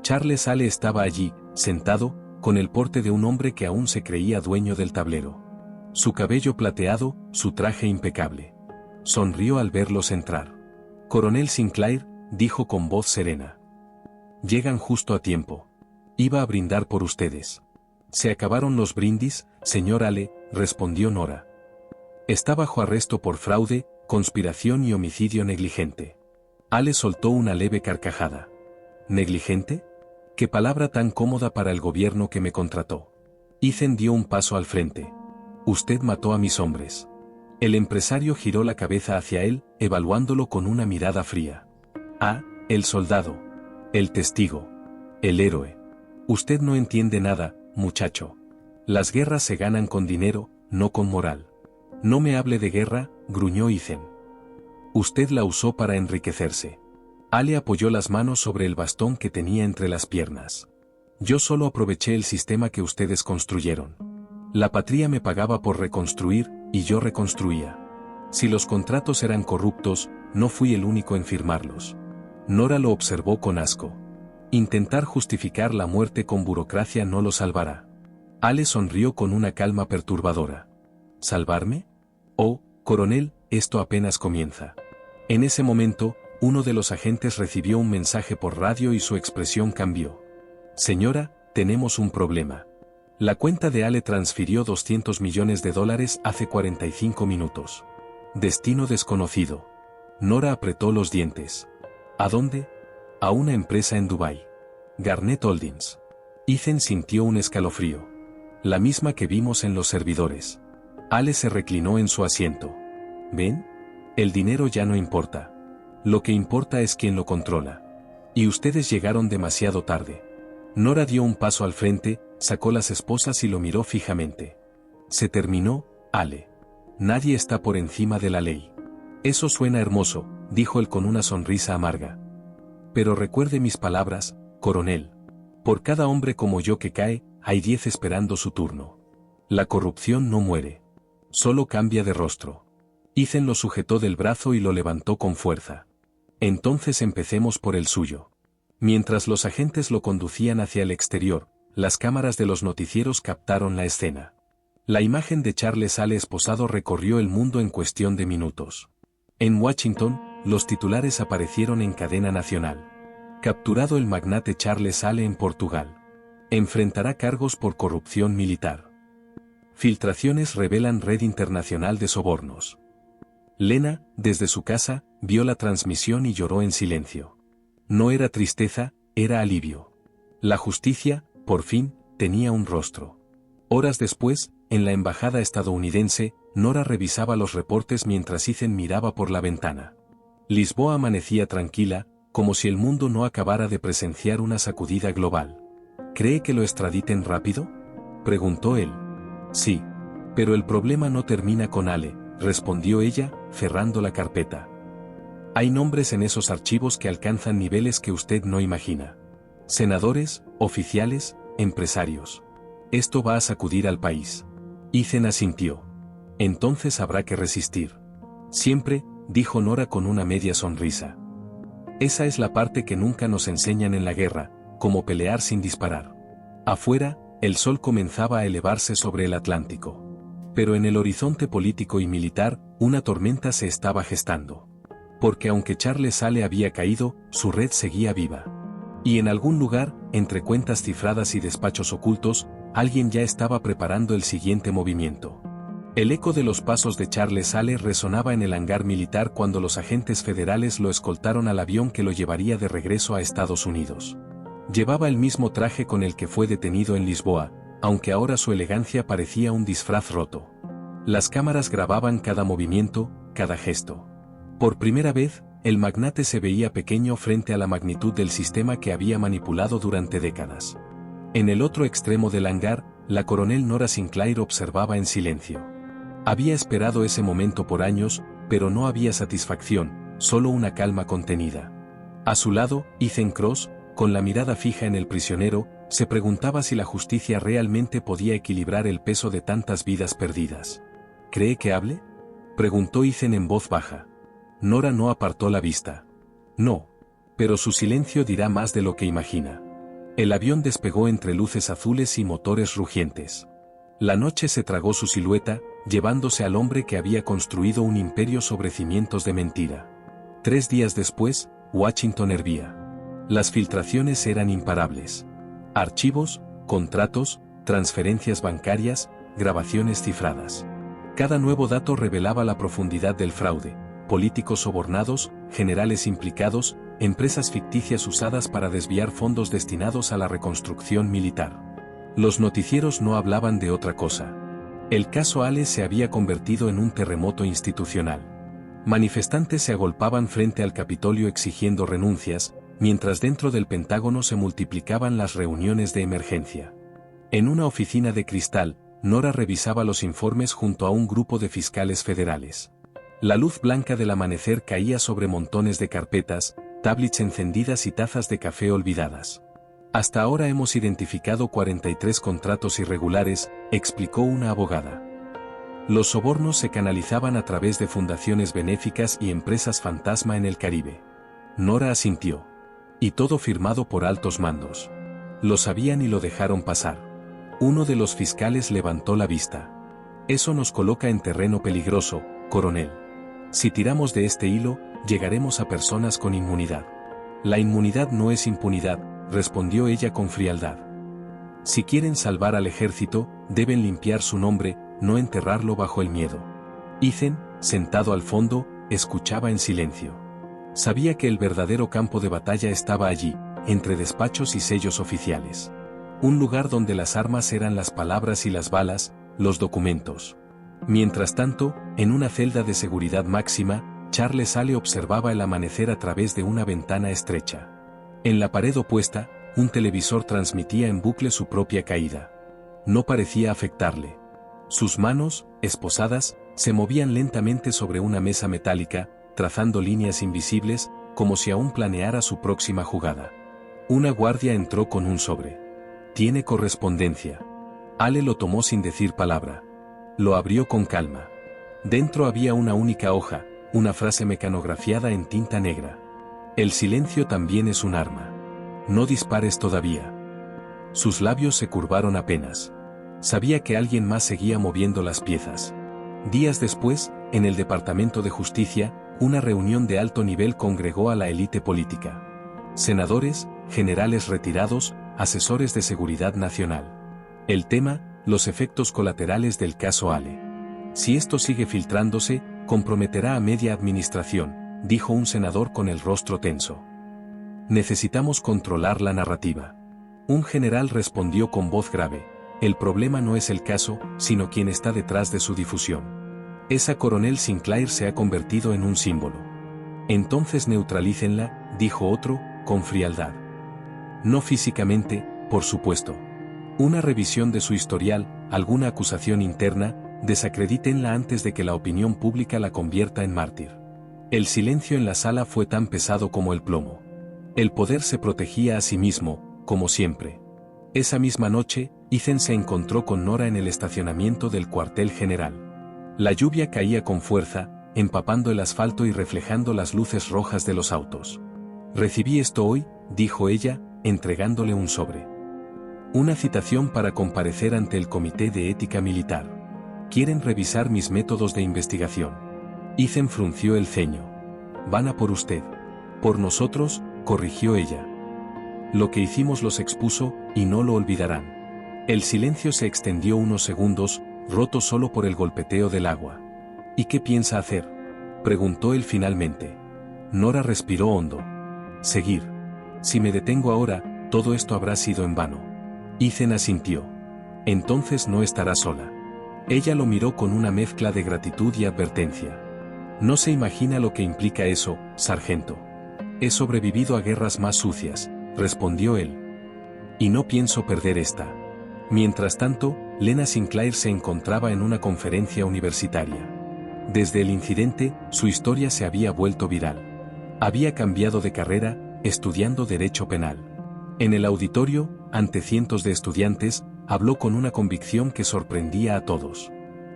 Charles Sale estaba allí, sentado, con el porte de un hombre que aún se creía dueño del tablero. Su cabello plateado, su traje impecable. Sonrió al verlos entrar. Coronel Sinclair, dijo con voz serena. Llegan justo a tiempo. Iba a brindar por ustedes. Se acabaron los brindis, señor Ale, respondió Nora. Está bajo arresto por fraude, conspiración y homicidio negligente. Ale soltó una leve carcajada. ¿Negligente? ¿Qué palabra tan cómoda para el gobierno que me contrató? Ethan dio un paso al frente. Usted mató a mis hombres. El empresario giró la cabeza hacia él, evaluándolo con una mirada fría. Ah, el soldado. El testigo. El héroe. Usted no entiende nada, muchacho. Las guerras se ganan con dinero, no con moral. No me hable de guerra, gruñó Ethan. Usted la usó para enriquecerse. Ale apoyó las manos sobre el bastón que tenía entre las piernas. Yo solo aproveché el sistema que ustedes construyeron. La patria me pagaba por reconstruir, y yo reconstruía. Si los contratos eran corruptos, no fui el único en firmarlos. Nora lo observó con asco. Intentar justificar la muerte con burocracia no lo salvará. Ale sonrió con una calma perturbadora. ¿Salvarme? Oh, coronel, esto apenas comienza. En ese momento, uno de los agentes recibió un mensaje por radio y su expresión cambió. Señora, tenemos un problema. La cuenta de Ale transfirió $200 millones hace 45 minutos. Destino desconocido. Nora apretó los dientes. ¿A dónde? A una empresa en Dubái. Garnet Holdings. Ethan sintió un escalofrío. La misma que vimos en los servidores. Ale se reclinó en su asiento. ¿Ven? El dinero ya no importa. Lo que importa es quién lo controla. Y ustedes llegaron demasiado tarde. Nora dio un paso al frente, sacó las esposas y lo miró fijamente. Se terminó, Ale. Nadie está por encima de la ley. Eso suena hermoso, dijo él con una sonrisa amarga. Pero recuerde mis palabras, coronel. Por cada hombre como yo que cae, hay 10 esperando su turno. La corrupción no muere. Solo cambia de rostro. Ethan lo sujetó del brazo y lo levantó con fuerza. Entonces empecemos por el suyo. Mientras los agentes lo conducían hacia el exterior, las cámaras de los noticieros captaron la escena. La imagen de Charles Ale esposado recorrió el mundo en cuestión de minutos. En Washington, los titulares aparecieron en cadena nacional. Capturado el magnate Charles Ale en Portugal. Enfrentará cargos por corrupción militar. Filtraciones revelan red internacional de sobornos. Lena, desde su casa, vio la transmisión y lloró en silencio. No era tristeza, era alivio. La justicia, por fin, tenía un rostro. Horas después, en la embajada estadounidense, Nora revisaba los reportes mientras Ethan miraba por la ventana. Lisboa amanecía tranquila, como si el mundo no acabara de presenciar una sacudida global. ¿Cree que lo extraditen rápido?, preguntó él. Sí. Pero el problema no termina con Ale, respondió ella, cerrando la carpeta. Hay nombres en esos archivos que alcanzan niveles que usted no imagina. Senadores, oficiales, empresarios. Esto va a sacudir al país. Ethan asintió. Entonces habrá que resistir. Siempre, dijo Nora con una media sonrisa. Esa es la parte que nunca nos enseñan en la guerra, como pelear sin disparar. Afuera, el sol comenzaba a elevarse sobre el Atlántico. Pero en el horizonte político y militar, una tormenta se estaba gestando. Porque aunque Charles Ale había caído, su red seguía viva. Y en algún lugar, entre cuentas cifradas y despachos ocultos, alguien ya estaba preparando el siguiente movimiento. El eco de los pasos de Charles Ale resonaba en el hangar militar cuando los agentes federales lo escoltaron al avión que lo llevaría de regreso a Estados Unidos. Llevaba el mismo traje con el que fue detenido en Lisboa, aunque ahora su elegancia parecía un disfraz roto. Las cámaras grababan cada movimiento, cada gesto. Por primera vez, el magnate se veía pequeño frente a la magnitud del sistema que había manipulado durante décadas. En el otro extremo del hangar, la coronel Nora Sinclair observaba en silencio. Había esperado ese momento por años, pero no había satisfacción, solo una calma contenida. A su lado, Ethan Cross, con la mirada fija en el prisionero, se preguntaba si la justicia realmente podía equilibrar el peso de tantas vidas perdidas. ¿Cree que hable?, preguntó Ethan en voz baja. Nora no apartó la vista. No. Pero su silencio dirá más de lo que imagina. El avión despegó entre luces azules y motores rugientes. La noche se tragó su silueta, llevándose al hombre que había construido un imperio sobre cimientos de mentira. 3 días después, Washington hervía. Las filtraciones eran imparables. Archivos, contratos, transferencias bancarias, grabaciones cifradas. Cada nuevo dato revelaba la profundidad del fraude, políticos sobornados, generales implicados, empresas ficticias usadas para desviar fondos destinados a la reconstrucción militar. Los noticieros no hablaban de otra cosa. El caso Ale se había convertido en un terremoto institucional. Manifestantes se agolpaban frente al Capitolio exigiendo renuncias, mientras dentro del Pentágono se multiplicaban las reuniones de emergencia. En una oficina de cristal, Nora revisaba los informes junto a un grupo de fiscales federales. La luz blanca del amanecer caía sobre montones de carpetas, tablets encendidas y tazas de café olvidadas. Hasta ahora hemos identificado 43 contratos irregulares, explicó una abogada. Los sobornos se canalizaban a través de fundaciones benéficas y empresas fantasma en el Caribe. Nora asintió. Y todo firmado por altos mandos. Lo sabían y lo dejaron pasar. Uno de los fiscales levantó la vista. Eso nos coloca en terreno peligroso, coronel. Si tiramos de este hilo, llegaremos a personas con inmunidad. La inmunidad no es impunidad, respondió ella con frialdad. Si quieren salvar al ejército, deben limpiar su nombre, no enterrarlo bajo el miedo. Ethan, sentado al fondo, escuchaba en silencio. Sabía que el verdadero campo de batalla estaba allí, entre despachos y sellos oficiales. Un lugar donde las armas eran las palabras y las balas, los documentos. Mientras tanto, en una celda de seguridad máxima, Charles Ale observaba el amanecer a través de una ventana estrecha. En la pared opuesta, un televisor transmitía en bucle su propia caída. No parecía afectarle. Sus manos, esposadas, se movían lentamente sobre una mesa metálica, trazando líneas invisibles, como si aún planeara su próxima jugada. Una guardia entró con un sobre. Tiene correspondencia. Ale lo tomó sin decir palabra. Lo abrió con calma. Dentro había una única hoja, una frase mecanografiada en tinta negra. El silencio también es un arma. No dispares todavía. Sus labios se curvaron apenas. Sabía que alguien más seguía moviendo las piezas. Días después, en el Departamento de Justicia, una reunión de alto nivel congregó a la élite política. Senadores, generales retirados, asesores de seguridad nacional. El tema, los efectos colaterales del caso Ale. Si esto sigue filtrándose, comprometerá a media administración, dijo un senador con el rostro tenso. Necesitamos controlar la narrativa. Un general respondió con voz grave. El problema no es el caso, sino quien está detrás de su difusión. Esa coronel Sinclair se ha convertido en un símbolo. Entonces neutralícenla, dijo otro, con frialdad. No físicamente, por supuesto. Una revisión de su historial, alguna acusación interna, desacredítenla antes de que la opinión pública la convierta en mártir. El silencio en la sala fue tan pesado como el plomo. El poder se protegía a sí mismo, como siempre. Esa misma noche, Ethan se encontró con Nora en el estacionamiento del cuartel general. La lluvia caía con fuerza, empapando el asfalto y reflejando las luces rojas de los autos. Recibí esto hoy, dijo ella, entregándole un sobre. Una citación para comparecer ante el Comité de Ética Militar. Quieren revisar mis métodos de investigación. Ethan frunció el ceño. Van a por usted. Por nosotros, corrigió ella. Lo que hicimos los expuso, y no lo olvidarán. El silencio se extendió unos segundos, roto solo por el golpeteo del agua. ¿Y qué piensa hacer?, preguntó él finalmente. Nora respiró hondo. Seguir. Si me detengo ahora, todo esto habrá sido en vano. Ethan asintió. Entonces no estará sola. Ella lo miró con una mezcla de gratitud y advertencia. No se imagina lo que implica eso, sargento. He sobrevivido a guerras más sucias, respondió él. Y no pienso perder esta. Mientras tanto, Lena Sinclair se encontraba en una conferencia universitaria. Desde el incidente, su historia se había vuelto viral. Había cambiado de carrera, estudiando Derecho Penal. En el auditorio, ante cientos de estudiantes, habló con una convicción que sorprendía a todos.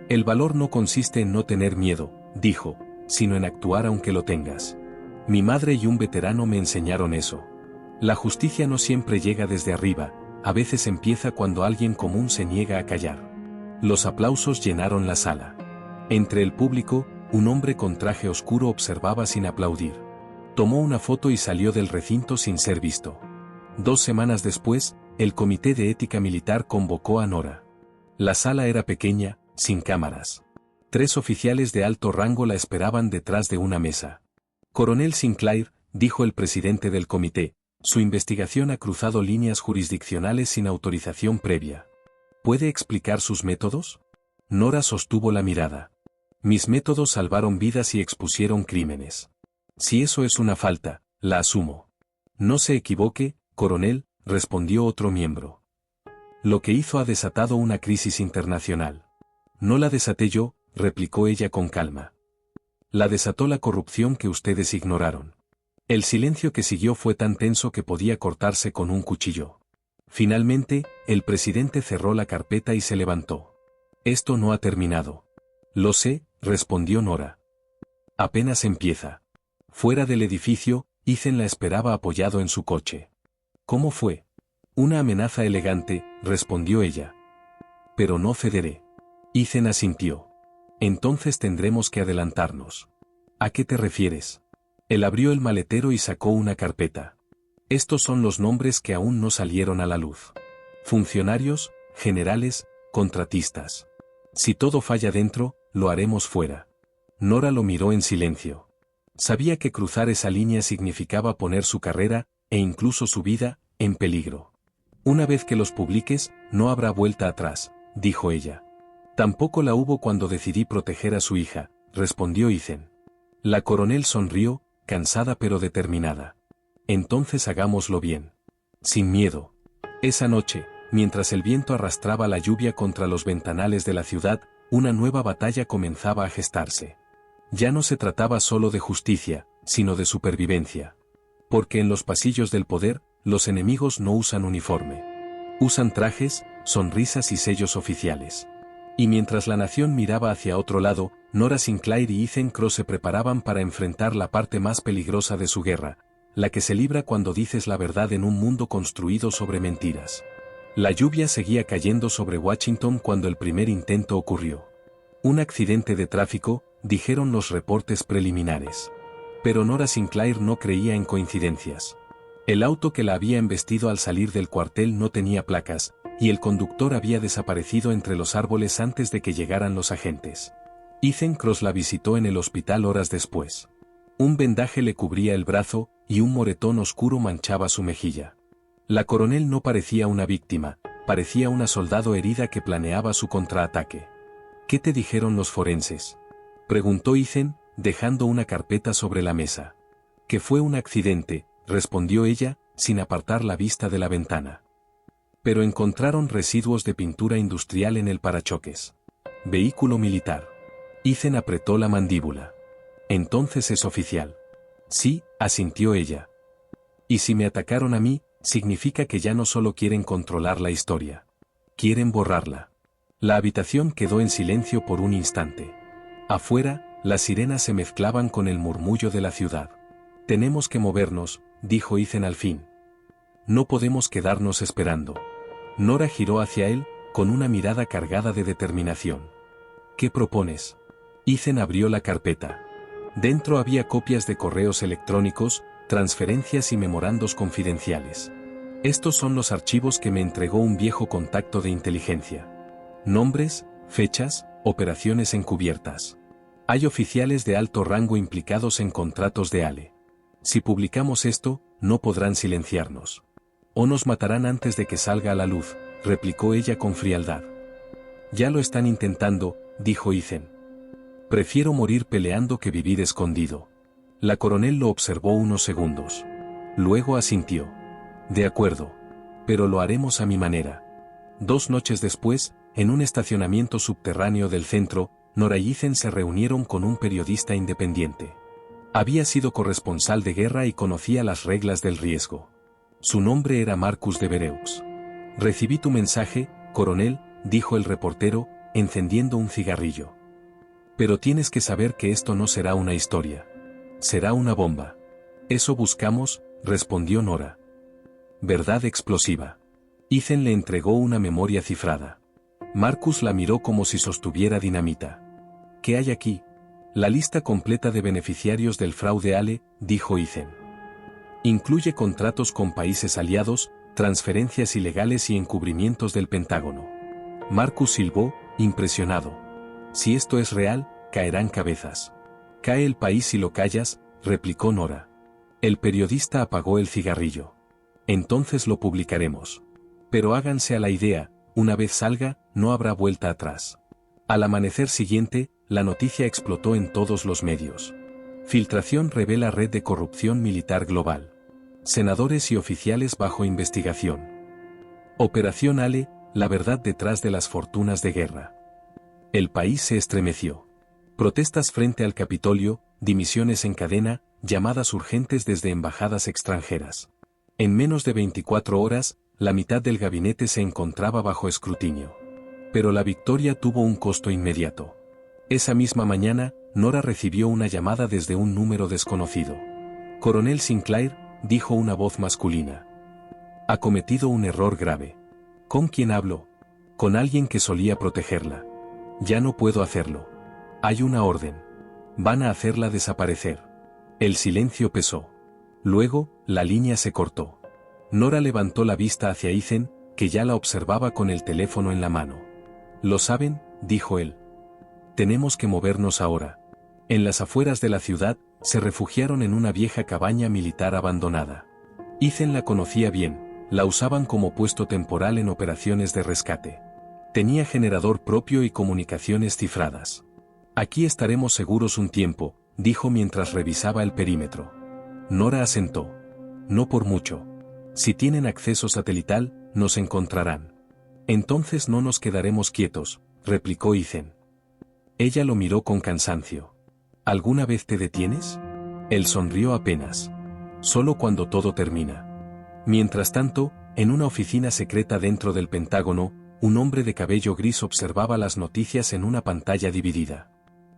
El valor no consiste en no tener miedo, dijo, sino en actuar aunque lo tengas. Mi madre y un veterano me enseñaron eso. La justicia no siempre llega desde arriba, a veces empieza cuando alguien común se niega a callar. Los aplausos llenaron la sala. Entre el público, un hombre con traje oscuro observaba sin aplaudir. Tomó una foto y salió del recinto sin ser visto. 2 semanas después, el Comité de Ética Militar convocó a Nora. La sala era pequeña, sin cámaras. 3 oficiales de alto rango la esperaban detrás de una mesa. Coronel Sinclair, dijo el presidente del comité, su investigación ha cruzado líneas jurisdiccionales sin autorización previa. ¿Puede explicar sus métodos? Nora sostuvo la mirada. Mis métodos salvaron vidas y expusieron crímenes. Si eso es una falta, la asumo. No se equivoque, coronel, respondió otro miembro. Lo que hizo ha desatado una crisis internacional. No la desaté yo, replicó ella con calma. La desató la corrupción que ustedes ignoraron. El silencio que siguió fue tan tenso que podía cortarse con un cuchillo. Finalmente, el presidente cerró la carpeta y se levantó. Esto no ha terminado. Lo sé, respondió Nora. Apenas empieza. Fuera del edificio, Ethan la esperaba apoyado en su coche. ¿Cómo fue? Una amenaza elegante, respondió ella. Pero no cederé. Ethan asintió. Entonces tendremos que adelantarnos. ¿A qué te refieres? Él abrió el maletero y sacó una carpeta. Estos son los nombres que aún no salieron a la luz. Funcionarios, generales, contratistas. Si todo falla dentro, lo haremos fuera. Nora lo miró en silencio. Sabía que cruzar esa línea significaba poner su carrera, e incluso su vida, en peligro. Una vez que los publiques, no habrá vuelta atrás, dijo ella. Tampoco la hubo cuando decidí proteger a su hija, respondió Ethan. La coronel sonrió, cansada pero determinada. Entonces hagámoslo bien. Sin miedo. Esa noche, mientras el viento arrastraba la lluvia contra los ventanales de la ciudad, una nueva batalla comenzaba a gestarse. Ya no se trataba solo de justicia, sino de supervivencia. Porque en los pasillos del poder, los enemigos no usan uniforme. Usan trajes, sonrisas y sellos oficiales. Y mientras la nación miraba hacia otro lado, Nora Sinclair y Ethan Cross se preparaban para enfrentar la parte más peligrosa de su guerra, la que se libra cuando dices la verdad en un mundo construido sobre mentiras. La lluvia seguía cayendo sobre Washington cuando el primer intento ocurrió. Un accidente de tráfico, dijeron los reportes preliminares. Pero Nora Sinclair no creía en coincidencias. El auto que la había embestido al salir del cuartel no tenía placas, y el conductor había desaparecido entre los árboles antes de que llegaran los agentes. Ethan Cross la visitó en el hospital horas después. Un vendaje le cubría el brazo, y un moretón oscuro manchaba su mejilla. La coronel no parecía una víctima, parecía una soldado herida que planeaba su contraataque. ¿Qué te dijeron los forenses?, preguntó Ethan, dejando una carpeta sobre la mesa. Que fue un accidente, respondió ella, sin apartar la vista de la ventana. Pero encontraron residuos de pintura industrial en el parachoques. Vehículo militar. Ethan apretó la mandíbula. Entonces es oficial. Sí, asintió ella. Y si me atacaron a mí, significa que ya no solo quieren controlar la historia. Quieren borrarla. La habitación quedó en silencio por un instante. Afuera, las sirenas se mezclaban con el murmullo de la ciudad. Tenemos que movernos, dijo Ethan al fin. No podemos quedarnos esperando. Nora giró hacia él, con una mirada cargada de determinación. ¿Qué propones? Ethan abrió la carpeta. Dentro había copias de correos electrónicos, transferencias y memorandos confidenciales. Estos son los archivos que me entregó un viejo contacto de inteligencia. Nombres, fechas, operaciones encubiertas. Hay oficiales de alto rango implicados en contratos de ALE. Si publicamos esto, no podrán silenciarnos. O nos matarán antes de que salga a la luz, replicó ella con frialdad. Ya lo están intentando, dijo Ethan. Prefiero morir peleando que vivir escondido. La coronel lo observó unos segundos. Luego asintió. De acuerdo. Pero lo haremos a mi manera. 2 noches después, en un estacionamiento subterráneo del centro, Nora y Ethan se reunieron con un periodista independiente. Había sido corresponsal de guerra y conocía las reglas del riesgo. Su nombre era Marcus de Vereux. Recibí tu mensaje, coronel, dijo el reportero, encendiendo un cigarrillo. Pero tienes que saber que esto no será una historia. Será una bomba. Eso buscamos, respondió Nora. Verdad explosiva. Ethan le entregó una memoria cifrada. Marcus la miró como si sostuviera dinamita. ¿Qué hay aquí? La lista completa de beneficiarios del fraude ALE, dijo Ethan. Incluye contratos con países aliados, transferencias ilegales y encubrimientos del Pentágono. Marcus silbó, impresionado. Si esto es real, caerán cabezas. Cae el país si lo callas, replicó Nora. El periodista apagó el cigarrillo. Entonces lo publicaremos. Pero háganse a la idea, una vez salga, no habrá vuelta atrás. Al amanecer siguiente, la noticia explotó en todos los medios. Filtración revela red de corrupción militar global. Senadores y oficiales bajo investigación. Operación Ale, la verdad detrás de las fortunas de guerra. El país se estremeció. Protestas frente al Capitolio, dimisiones en cadena, llamadas urgentes desde embajadas extranjeras. En menos de 24 horas, la mitad del gabinete se encontraba bajo escrutinio. Pero la victoria tuvo un costo inmediato. Esa misma mañana, Nora recibió una llamada desde un número desconocido. Coronel Sinclair, dijo una voz masculina. Ha cometido un error grave. ¿Con quién hablo? Con alguien que solía protegerla. Ya no puedo hacerlo. Hay una orden. Van a hacerla desaparecer. El silencio pesó. Luego, la línea se cortó. Nora levantó la vista hacia Ethan, que ya la observaba con el teléfono en la mano. ¿Lo saben?, dijo él. Tenemos que movernos ahora. En las afueras de la ciudad, se refugiaron en una vieja cabaña militar abandonada. Ethan la conocía bien, la usaban como puesto temporal en operaciones de rescate. Tenía generador propio y comunicaciones cifradas. Aquí estaremos seguros un tiempo, dijo mientras revisaba el perímetro. Nora asentó. No por mucho. Si tienen acceso satelital, nos encontrarán. Entonces no nos quedaremos quietos, replicó Ethan. Ella lo miró con cansancio. ¿Alguna vez te detienes? Él sonrió apenas. Solo cuando todo termina. Mientras tanto, en una oficina secreta dentro del Pentágono, un hombre de cabello gris observaba las noticias en una pantalla dividida.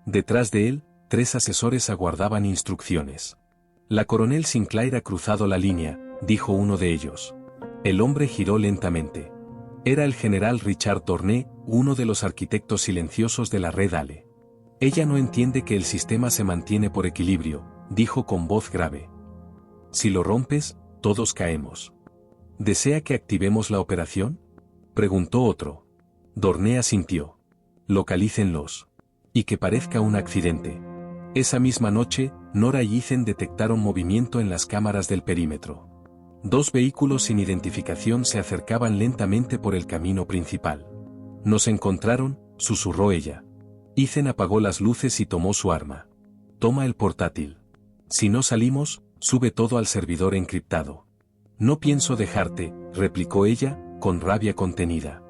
Detrás de él, 3 asesores aguardaban instrucciones. La coronel Sinclair ha cruzado la línea, dijo uno de ellos. El hombre giró lentamente. Era el general Richard Dorné, uno de los arquitectos silenciosos de la red Ale. Ella no entiende que el sistema se mantiene por equilibrio, dijo con voz grave. Si lo rompes, todos caemos. ¿Desea que activemos la operación?, preguntó otro. Dorné asintió. Localícenlos. Y que parezca un accidente. Esa misma noche, Nora y Ethan detectaron movimiento en las cámaras del perímetro. 2 vehículos sin identificación se acercaban lentamente por el camino principal. Nos encontraron, susurró ella. Ethan apagó las luces y tomó su arma. Toma el portátil. Si no salimos, sube todo al servidor encriptado. No pienso dejarte, replicó ella, con rabia contenida.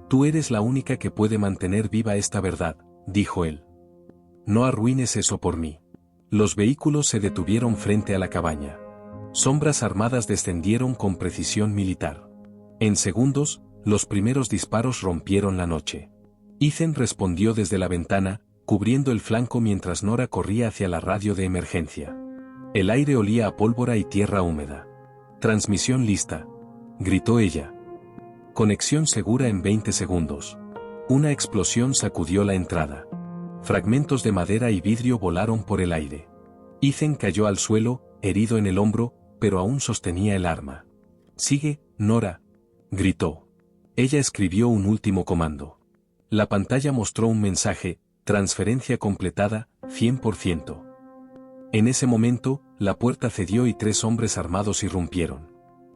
Tú eres la única que puede mantener viva esta verdad, dijo él. No arruines eso por mí. Los vehículos se detuvieron frente a la cabaña. Sombras armadas descendieron con precisión militar. En segundos, los primeros disparos rompieron la noche. Ethan respondió desde la ventana, cubriendo el flanco mientras Nora corría hacia la radio de emergencia. El aire olía a pólvora y tierra húmeda. Transmisión lista, gritó ella. Conexión segura en 20 segundos. Una explosión sacudió la entrada. Fragmentos de madera y vidrio volaron por el aire. Ethan cayó al suelo, herido en el hombro, pero aún sostenía el arma. Sigue, Nora, gritó. Ella escribió un último comando. La pantalla mostró un mensaje, transferencia completada, 100%. En ese momento, la puerta cedió y 3 hombres armados irrumpieron.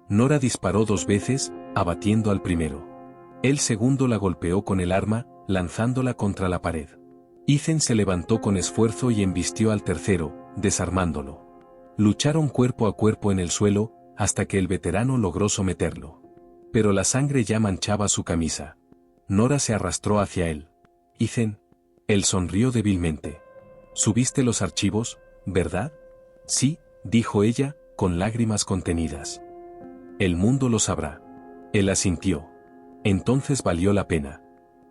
Nora disparó 2 veces, abatiendo al primero. El segundo la golpeó con el arma, lanzándola contra la pared. Ethan se levantó con esfuerzo y embistió al tercero, desarmándolo. Lucharon cuerpo a cuerpo en el suelo, hasta que el veterano logró someterlo. Pero la sangre ya manchaba su camisa. Nora se arrastró hacia él. Ethan. Él sonrió débilmente. ¿Subiste los archivos, verdad? Sí, dijo ella, con lágrimas contenidas. El mundo lo sabrá. Él asintió. Entonces valió la pena.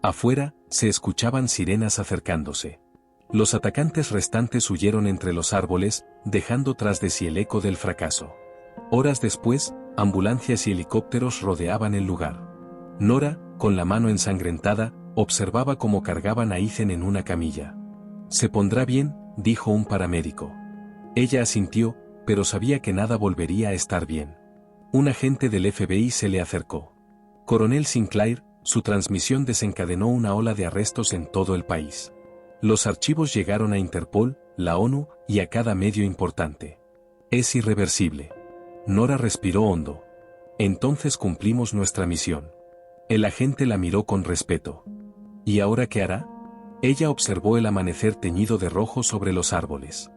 Afuera, se escuchaban sirenas acercándose. Los atacantes restantes huyeron entre los árboles, dejando tras de sí el eco del fracaso. Horas después, ambulancias y helicópteros rodeaban el lugar. Nora, con la mano ensangrentada, observaba cómo cargaban a Ethan en una camilla. Se pondrá bien, dijo un paramédico. Ella asintió, pero sabía que nada volvería a estar bien. Un agente del FBI se le acercó. Coronel Sinclair, su transmisión desencadenó una ola de arrestos en todo el país. Los archivos llegaron a Interpol, la ONU y a cada medio importante. Es irreversible. Nora respiró hondo. Entonces cumplimos nuestra misión. El agente la miró con respeto. ¿Y ahora qué hará? Ella observó el amanecer teñido de rojo sobre los árboles.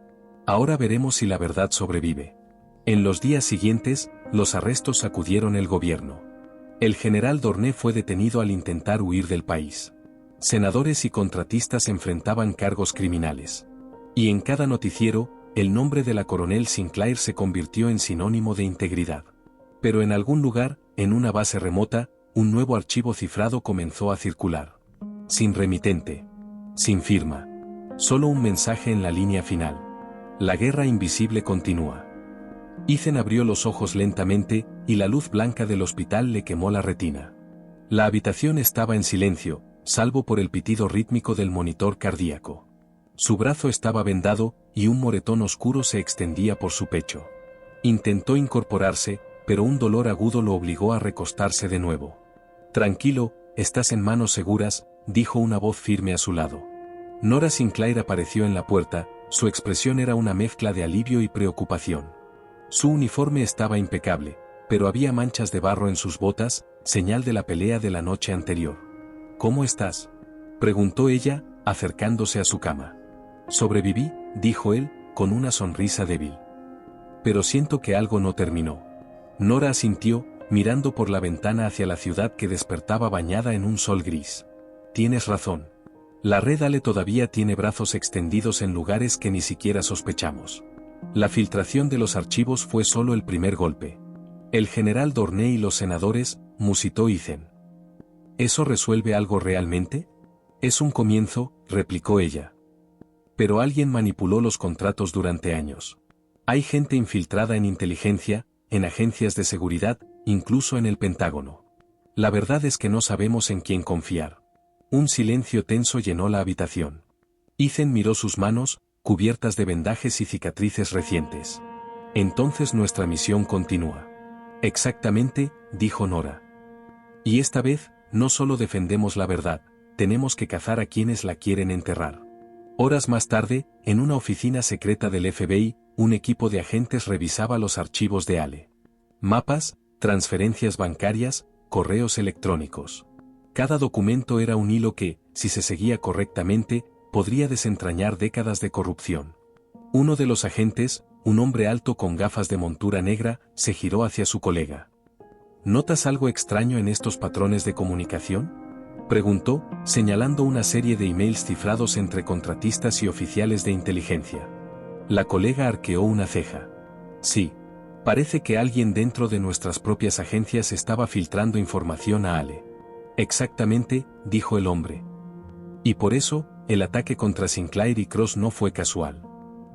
Ahora veremos si la verdad sobrevive. En los días siguientes, los arrestos sacudieron el gobierno. El general Dorné fue detenido al intentar huir del país. Senadores y contratistas enfrentaban cargos criminales. Y en cada noticiero, el nombre de la coronel Sinclair se convirtió en sinónimo de integridad. Pero en algún lugar, en una base remota, un nuevo archivo cifrado comenzó a circular. Sin remitente. Sin firma. Solo un mensaje en la línea final. La guerra invisible continúa. Ethan abrió los ojos lentamente, y la luz blanca del hospital le quemó la retina. La habitación estaba en silencio, salvo por el pitido rítmico del monitor cardíaco. Su brazo estaba vendado, y un moretón oscuro se extendía por su pecho. Intentó incorporarse, pero un dolor agudo lo obligó a recostarse de nuevo. Tranquilo, estás en manos seguras, dijo una voz firme a su lado. Nora Sinclair apareció en la puerta, su expresión era una mezcla de alivio y preocupación. Su uniforme estaba impecable, pero había manchas de barro en sus botas, señal de la pelea de la noche anterior. ¿Cómo estás?, preguntó ella, acercándose a su cama. Sobreviví, dijo él, con una sonrisa débil. Pero siento que algo no terminó. Nora asintió, mirando por la ventana hacia la ciudad que despertaba bañada en un sol gris. Tienes razón. La red Ale todavía tiene brazos extendidos en lugares que ni siquiera sospechamos. La filtración de los archivos fue solo el primer golpe. El general Dorné y los senadores, musitó Ethan. ¿Eso resuelve algo realmente? Es un comienzo, replicó ella. Pero alguien manipuló los contratos durante años. Hay gente infiltrada en inteligencia, en agencias de seguridad, incluso en el Pentágono. La verdad es que no sabemos en quién confiar. Un silencio tenso llenó la habitación. Ethan miró sus manos, cubiertas de vendajes y cicatrices recientes. Entonces nuestra misión continúa. Exactamente, dijo Nora. Y esta vez, no solo defendemos la verdad, tenemos que cazar a quienes la quieren enterrar. Horas más tarde, en una oficina secreta del FBI, un equipo de agentes revisaba los archivos de Ale. Mapas, transferencias bancarias, correos electrónicos. Cada documento era un hilo que, si se seguía correctamente, podría desentrañar décadas de corrupción. Uno de los agentes, un hombre alto con gafas de montura negra, se giró hacia su colega. ¿Notas algo extraño en estos patrones de comunicación?, preguntó, señalando una serie de emails cifrados entre contratistas y oficiales de inteligencia. La colega arqueó una ceja. Sí. Parece que alguien dentro de nuestras propias agencias estaba filtrando información a Ale. Exactamente, dijo el hombre. Y por eso, el ataque contra Sinclair y Cross no fue casual.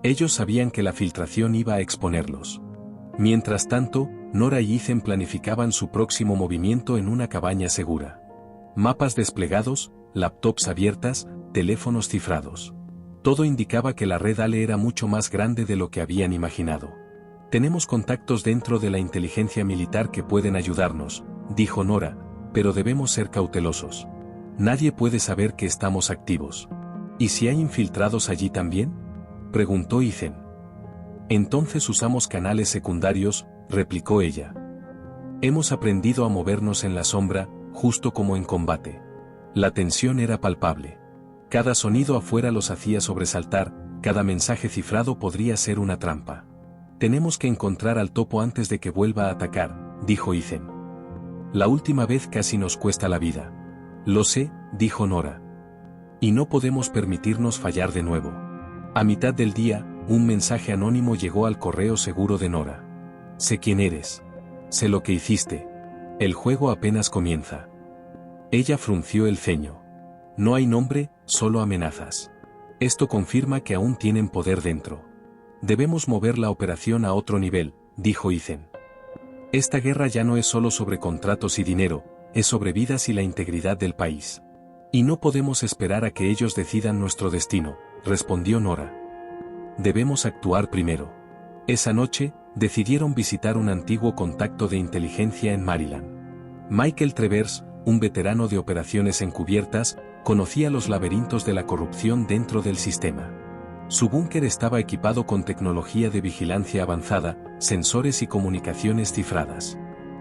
Ellos sabían que la filtración iba a exponerlos. Mientras tanto, Nora y Ethan planificaban su próximo movimiento en una cabaña segura. Mapas desplegados, laptops abiertas, teléfonos cifrados. Todo indicaba que la red Ale era mucho más grande de lo que habían imaginado. Tenemos contactos dentro de la inteligencia militar que pueden ayudarnos, dijo Nora, pero debemos ser cautelosos. Nadie puede saber que estamos activos. ¿Y si hay infiltrados allí también?, preguntó Ethan. Entonces usamos canales secundarios, replicó ella. Hemos aprendido a movernos en la sombra, justo como en combate. La tensión era palpable. Cada sonido afuera los hacía sobresaltar, cada mensaje cifrado podría ser una trampa. Tenemos que encontrar al topo antes de que vuelva a atacar, dijo Ethan. La última vez casi nos cuesta la vida. Lo sé, dijo Nora. Y no podemos permitirnos fallar de nuevo. A mitad del día, un mensaje anónimo llegó al correo seguro de Nora. Sé quién eres. Sé lo que hiciste. El juego apenas comienza. Ella frunció el ceño. No hay nombre, solo amenazas. Esto confirma que aún tienen poder dentro. Debemos mover la operación a otro nivel, dijo Ethan. Esta guerra ya no es solo sobre contratos y dinero, es sobre vidas y la integridad del país. Y no podemos esperar a que ellos decidan nuestro destino, respondió Nora. Debemos actuar primero. Esa noche, decidieron visitar un antiguo contacto de inteligencia en Maryland. Michael Trevers, un veterano de operaciones encubiertas, conocía los laberintos de la corrupción dentro del sistema. Su búnker estaba equipado con tecnología de vigilancia avanzada, sensores y comunicaciones cifradas.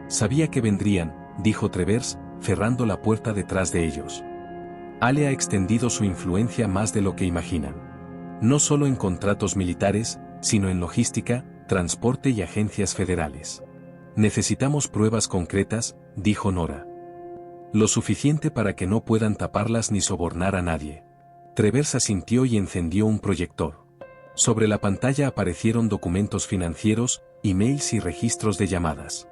Sabía que vendrían, dijo Travers, cerrando la puerta detrás de ellos. Ale ha extendido su influencia más de lo que imaginan. No solo en contratos militares, sino en logística, transporte y agencias federales. Necesitamos pruebas concretas, dijo Nora. Lo suficiente para que no puedan taparlas ni sobornar a nadie. Travers asintió y encendió un proyector. Sobre la pantalla aparecieron documentos financieros, emails y registros de llamadas.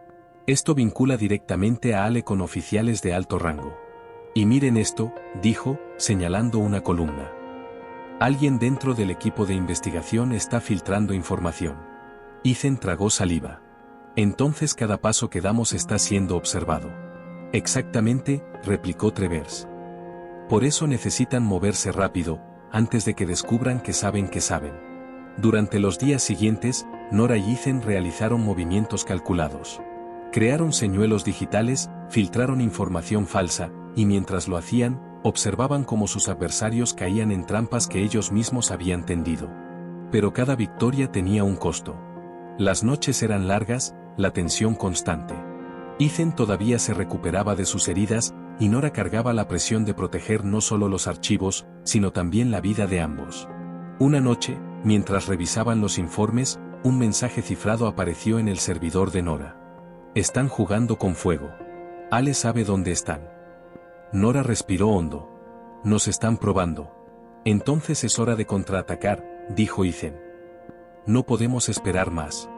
Esto vincula directamente a Ale con oficiales de alto rango. Y miren esto, dijo, señalando una columna. Alguien dentro del equipo de investigación está filtrando información. Ethan tragó saliva. Entonces cada paso que damos está siendo observado. Exactamente, replicó Travers. Por eso necesitan moverse rápido, antes de que descubran que saben que saben. Durante los días siguientes, Nora y Ethan realizaron movimientos calculados. Crearon señuelos digitales, filtraron información falsa, y mientras lo hacían, observaban cómo sus adversarios caían en trampas que ellos mismos habían tendido. Pero cada victoria tenía un costo. Las noches eran largas, la tensión constante. Ethan todavía se recuperaba de sus heridas, y Nora cargaba la presión de proteger no solo los archivos, sino también la vida de ambos. Una noche, mientras revisaban los informes, un mensaje cifrado apareció en el servidor de Nora. Están jugando con fuego. Ale sabe dónde están. Nora respiró hondo. Nos están probando. Entonces es hora de contraatacar, dijo Ethan. No podemos esperar más.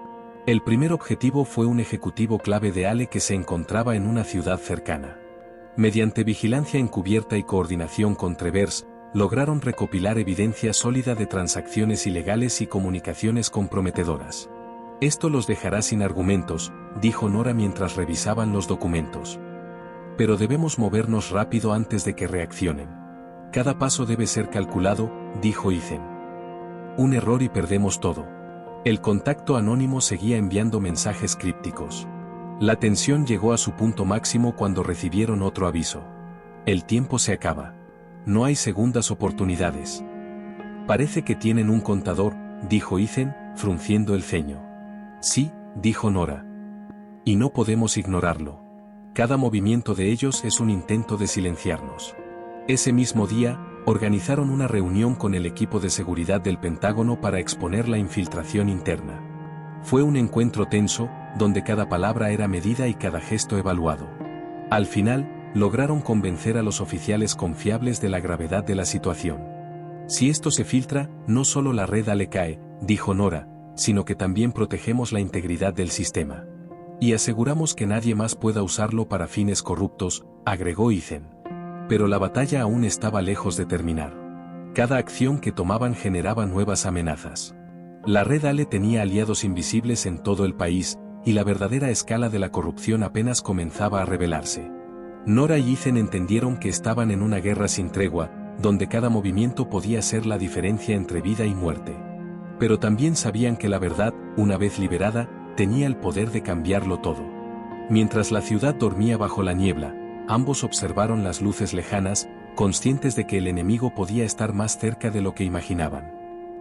El primer objetivo fue un ejecutivo clave de Ale que se encontraba en una ciudad cercana. Mediante vigilancia encubierta y coordinación con Travers, lograron recopilar evidencia sólida de transacciones ilegales y comunicaciones comprometedoras. Esto los dejará sin argumentos, dijo Nora mientras revisaban los documentos. Pero debemos movernos rápido antes de que reaccionen. Cada paso debe ser calculado, dijo Ethan. Un error y perdemos todo. El contacto anónimo seguía enviando mensajes crípticos. La tensión llegó a su punto máximo cuando recibieron otro aviso. El tiempo se acaba. No hay segundas oportunidades. Parece que tienen un contador, dijo Ethan, frunciendo el ceño. Sí, dijo Nora. Y no podemos ignorarlo. Cada movimiento de ellos es un intento de silenciarnos. Ese mismo día, organizaron una reunión con el equipo de seguridad del Pentágono para exponer la infiltración interna. Fue un encuentro tenso, donde cada palabra era medida y cada gesto evaluado. Al final, lograron convencer a los oficiales confiables de la gravedad de la situación. Si esto se filtra, no solo la red Ale cae, dijo Nora, sino que también protegemos la integridad del sistema. Y aseguramos que nadie más pueda usarlo para fines corruptos, agregó Ethan. Pero la batalla aún estaba lejos de terminar. Cada acción que tomaban generaba nuevas amenazas. La red Ale tenía aliados invisibles en todo el país, y la verdadera escala de la corrupción apenas comenzaba a revelarse. Nora y Ethan entendieron que estaban en una guerra sin tregua, donde cada movimiento podía ser la diferencia entre vida y muerte. Pero también sabían que la verdad, una vez liberada, tenía el poder de cambiarlo todo. Mientras la ciudad dormía bajo la niebla, ambos observaron las luces lejanas, conscientes de que el enemigo podía estar más cerca de lo que imaginaban.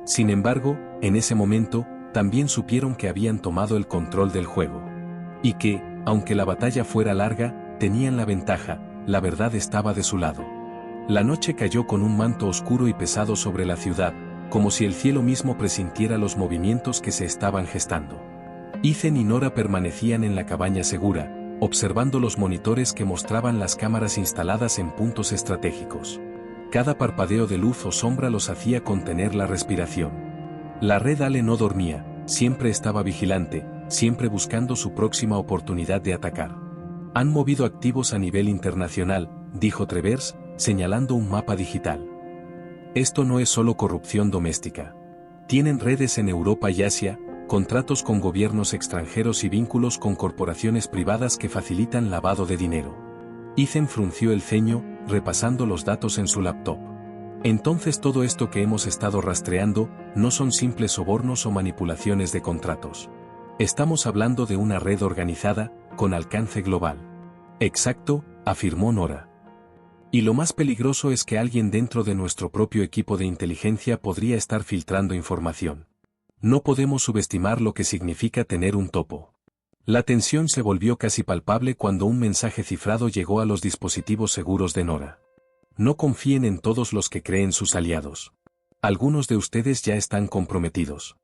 Sin embargo, en ese momento, también supieron que habían tomado el control del juego. Y que, aunque la batalla fuera larga, tenían la ventaja, la verdad estaba de su lado. La noche cayó con un manto oscuro y pesado sobre la ciudad, como si el cielo mismo presintiera los movimientos que se estaban gestando. Ethan y Nora permanecían en la cabaña segura, observando los monitores que mostraban las cámaras instaladas en puntos estratégicos. Cada parpadeo de luz o sombra los hacía contener la respiración. La red Ale no dormía, siempre estaba vigilante, siempre buscando su próxima oportunidad de atacar. Han movido activos a nivel internacional, dijo Travers, señalando un mapa digital. Esto no es solo corrupción doméstica. Tienen redes en Europa y Asia, contratos con gobiernos extranjeros y vínculos con corporaciones privadas que facilitan lavado de dinero. Ethan frunció el ceño, repasando los datos en su laptop. Entonces todo esto que hemos estado rastreando, no son simples sobornos o manipulaciones de contratos. Estamos hablando de una red organizada, con alcance global. Exacto, afirmó Nora. Y lo más peligroso es que alguien dentro de nuestro propio equipo de inteligencia podría estar filtrando información. No podemos subestimar lo que significa tener un topo. La tensión se volvió casi palpable cuando un mensaje cifrado llegó a los dispositivos seguros de Nora. No confíen en todos los que creen sus aliados. Algunos de ustedes ya están comprometidos.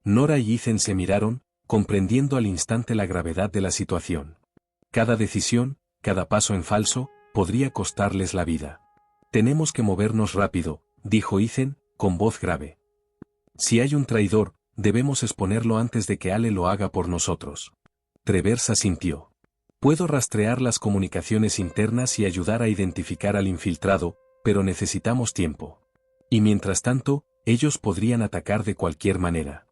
Nora y Ethan se miraron, comprendiendo al instante la gravedad de la situación. Cada decisión, cada paso en falso, podría costarles la vida. Tenemos que movernos rápido, dijo Ethan, con voz grave. Si hay un traidor, debemos exponerlo antes de que Ale lo haga por nosotros. Travers asintió. Puedo rastrear las comunicaciones internas y ayudar a identificar al infiltrado, pero necesitamos tiempo. Y mientras tanto, ellos podrían atacar de cualquier manera.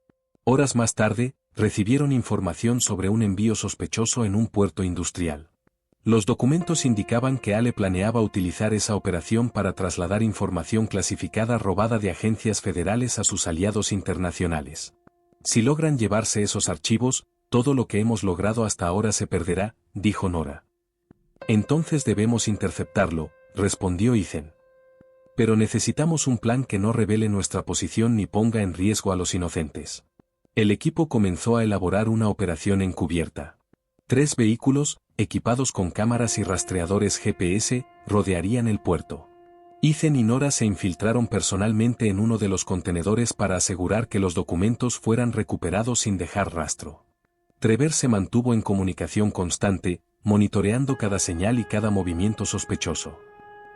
Horas más tarde, recibieron información sobre un envío sospechoso en un puerto industrial. Los documentos indicaban que Ale planeaba utilizar esa operación para trasladar información clasificada robada de agencias federales a sus aliados internacionales. Si logran llevarse esos archivos, todo lo que hemos logrado hasta ahora se perderá, dijo Nora. Entonces debemos interceptarlo, respondió Ethan. Pero necesitamos un plan que no revele nuestra posición ni ponga en riesgo a los inocentes. El equipo comenzó a elaborar una operación encubierta. 3 vehículos, equipados con cámaras y rastreadores GPS, rodearían el puerto. Ethan y Nora se infiltraron personalmente en uno de los contenedores para asegurar que los documentos fueran recuperados sin dejar rastro. Travers se mantuvo en comunicación constante, monitoreando cada señal y cada movimiento sospechoso.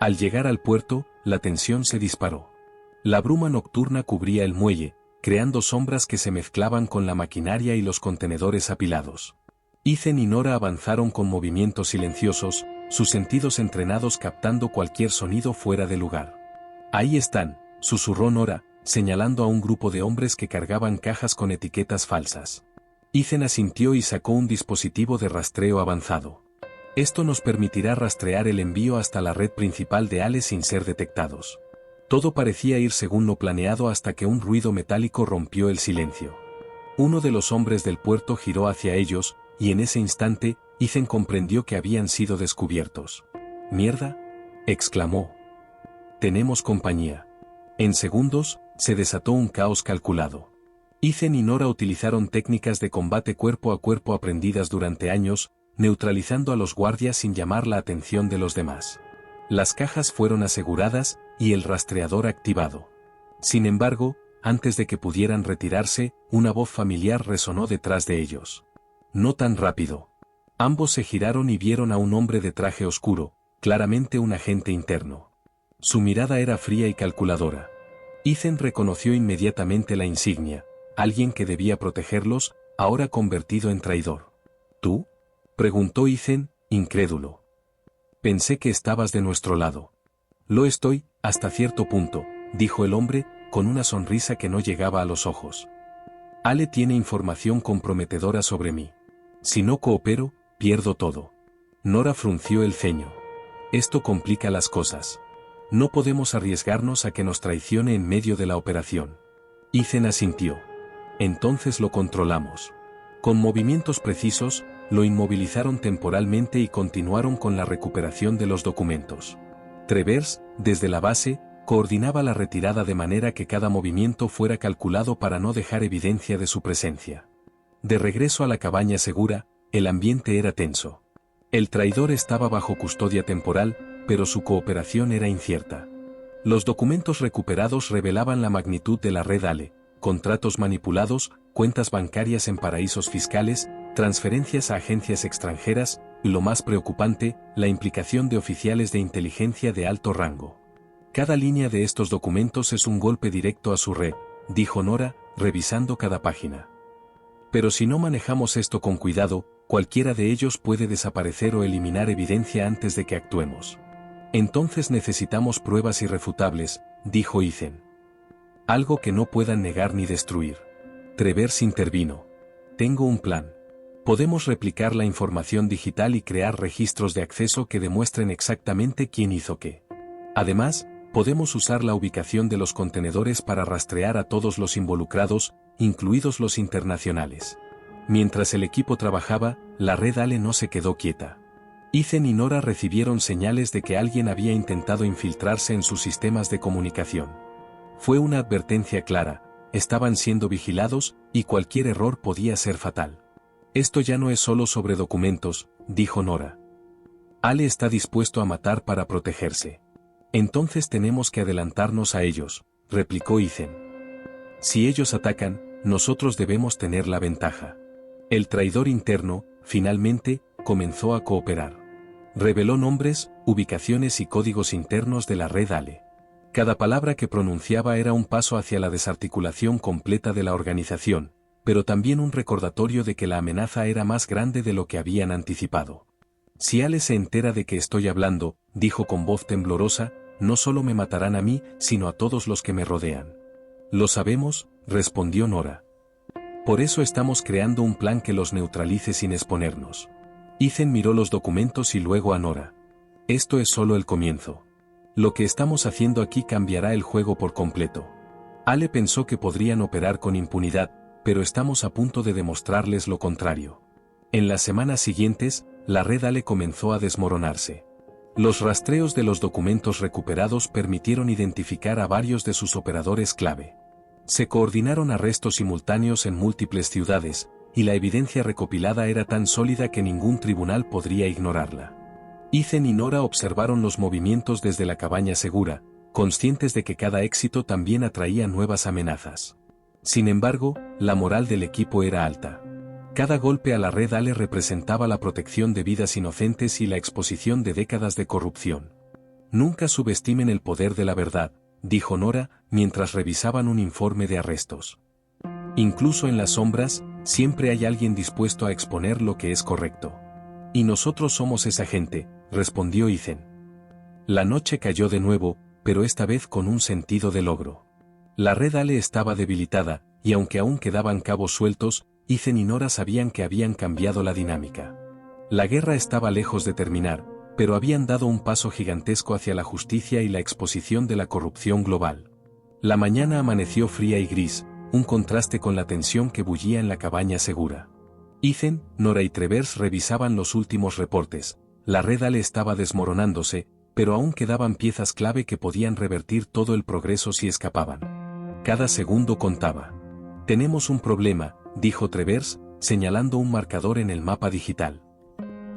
Al llegar al puerto, la tensión se disparó. La bruma nocturna cubría el muelle, creando sombras que se mezclaban con la maquinaria y los contenedores apilados. Ethan y Nora avanzaron con movimientos silenciosos, sus sentidos entrenados captando cualquier sonido fuera de lugar. Ahí están, susurró Nora, señalando a un grupo de hombres que cargaban cajas con etiquetas falsas. Ethan asintió y sacó un dispositivo de rastreo avanzado. Esto nos permitirá rastrear el envío hasta la red principal de Ale sin ser detectados. Todo parecía ir según lo planeado hasta que un ruido metálico rompió el silencio. Uno de los hombres del puerto giró hacia ellos, y en ese instante, Ethan comprendió que habían sido descubiertos. «¡Mierda!», exclamó. «Tenemos compañía». En segundos, se desató un caos calculado. Ethan y Nora utilizaron técnicas de combate cuerpo a cuerpo aprendidas durante años, neutralizando a los guardias sin llamar la atención de los demás. Las cajas fueron aseguradas, y el rastreador activado. Sin embargo, antes de que pudieran retirarse, una voz familiar resonó detrás de ellos. «No tan rápido». Ambos se giraron y vieron a un hombre de traje oscuro, claramente un agente interno. Su mirada era fría y calculadora. Ethan reconoció inmediatamente la insignia, alguien que debía protegerlos, ahora convertido en traidor. «¿Tú?», preguntó Ethan, incrédulo. «Pensé que estabas de nuestro lado». «Lo estoy, hasta cierto punto», dijo el hombre, con una sonrisa que no llegaba a los ojos. «Ale tiene información comprometedora sobre mí. Si no coopero, pierdo todo». Nora frunció el ceño. «Esto complica las cosas. No podemos arriesgarnos a que nos traicione en medio de la operación». Ethan asintió. «Entonces lo controlamos». Con movimientos precisos, lo inmovilizaron temporalmente y continuaron con la recuperación de los documentos. Travers, desde la base, coordinaba la retirada de manera que cada movimiento fuera calculado para no dejar evidencia de su presencia. De regreso a la cabaña segura, el ambiente era tenso. El traidor estaba bajo custodia temporal, pero su cooperación era incierta. Los documentos recuperados revelaban la magnitud de la red Ale, contratos manipulados, cuentas bancarias en paraísos fiscales, transferencias a agencias extranjeras, y lo más preocupante, la implicación de oficiales de inteligencia de alto rango. «Cada línea de estos documentos es un golpe directo a su red», dijo Nora, revisando cada página. «Pero si no manejamos esto con cuidado, cualquiera de ellos puede desaparecer o eliminar evidencia antes de que actuemos». «Entonces necesitamos pruebas irrefutables», dijo Ethan. «Algo que no puedan negar ni destruir». Travers intervino. «Tengo un plan. Podemos replicar la información digital y crear registros de acceso que demuestren exactamente quién hizo qué. Además, podemos usar la ubicación de los contenedores para rastrear a todos los involucrados, incluidos los internacionales». Mientras el equipo trabajaba, la red Ale no se quedó quieta. Ethan y Nora recibieron señales de que alguien había intentado infiltrarse en sus sistemas de comunicación. Fue una advertencia clara, estaban siendo vigilados, y cualquier error podía ser fatal. Esto ya no es solo sobre documentos, dijo Nora. Ale está dispuesto a matar para protegerse. Entonces tenemos que adelantarnos a ellos, replicó Ethan. Si ellos atacan, nosotros debemos tener la ventaja. El traidor interno, finalmente, comenzó a cooperar. Reveló nombres, ubicaciones y códigos internos de la red Ale. Cada palabra que pronunciaba era un paso hacia la desarticulación completa de la organización, pero también un recordatorio de que la amenaza era más grande de lo que habían anticipado. Si Ale se entera de que estoy hablando, dijo con voz temblorosa, no solo me matarán a mí, sino a todos los que me rodean. Lo sabemos, respondió Nora. Por eso estamos creando un plan que los neutralice sin exponernos. Ethan miró los documentos y luego a Nora. Esto es solo el comienzo. Lo que estamos haciendo aquí cambiará el juego por completo. Ale pensó que podrían operar con impunidad, pero estamos a punto de demostrarles lo contrario. En las semanas siguientes, la red Ale comenzó a desmoronarse. Los rastreos de los documentos recuperados permitieron identificar a varios de sus operadores clave. Se coordinaron arrestos simultáneos en múltiples ciudades, y la evidencia recopilada era tan sólida que ningún tribunal podría ignorarla. Ethan y Nora observaron los movimientos desde la cabaña segura, conscientes de que cada éxito también atraía nuevas amenazas. Sin embargo, la moral del equipo era alta. Cada golpe a la red Ale representaba la protección de vidas inocentes y la exposición de décadas de corrupción. Nunca subestimen el poder de la verdad, dijo Nora, mientras revisaban un informe de arrestos. Incluso en las sombras, siempre hay alguien dispuesto a exponer lo que es correcto. Y nosotros somos esa gente, respondió Ethan. La noche cayó de nuevo, pero esta vez con un sentido de logro. La red Ale estaba debilitada, y aunque aún quedaban cabos sueltos, Ethan y Nora sabían que habían cambiado la dinámica. La guerra estaba lejos de terminar, pero habían dado un paso gigantesco hacia la justicia y la exposición de la corrupción global. La mañana amaneció fría y gris, un contraste con la tensión que bullía en la cabaña segura. Ethan, Nora y Travers revisaban los últimos reportes. La red Ale estaba desmoronándose, pero aún quedaban piezas clave que podían revertir todo el progreso si escapaban. Cada segundo contaba. Tenemos un problema, dijo Travers, señalando un marcador en el mapa digital.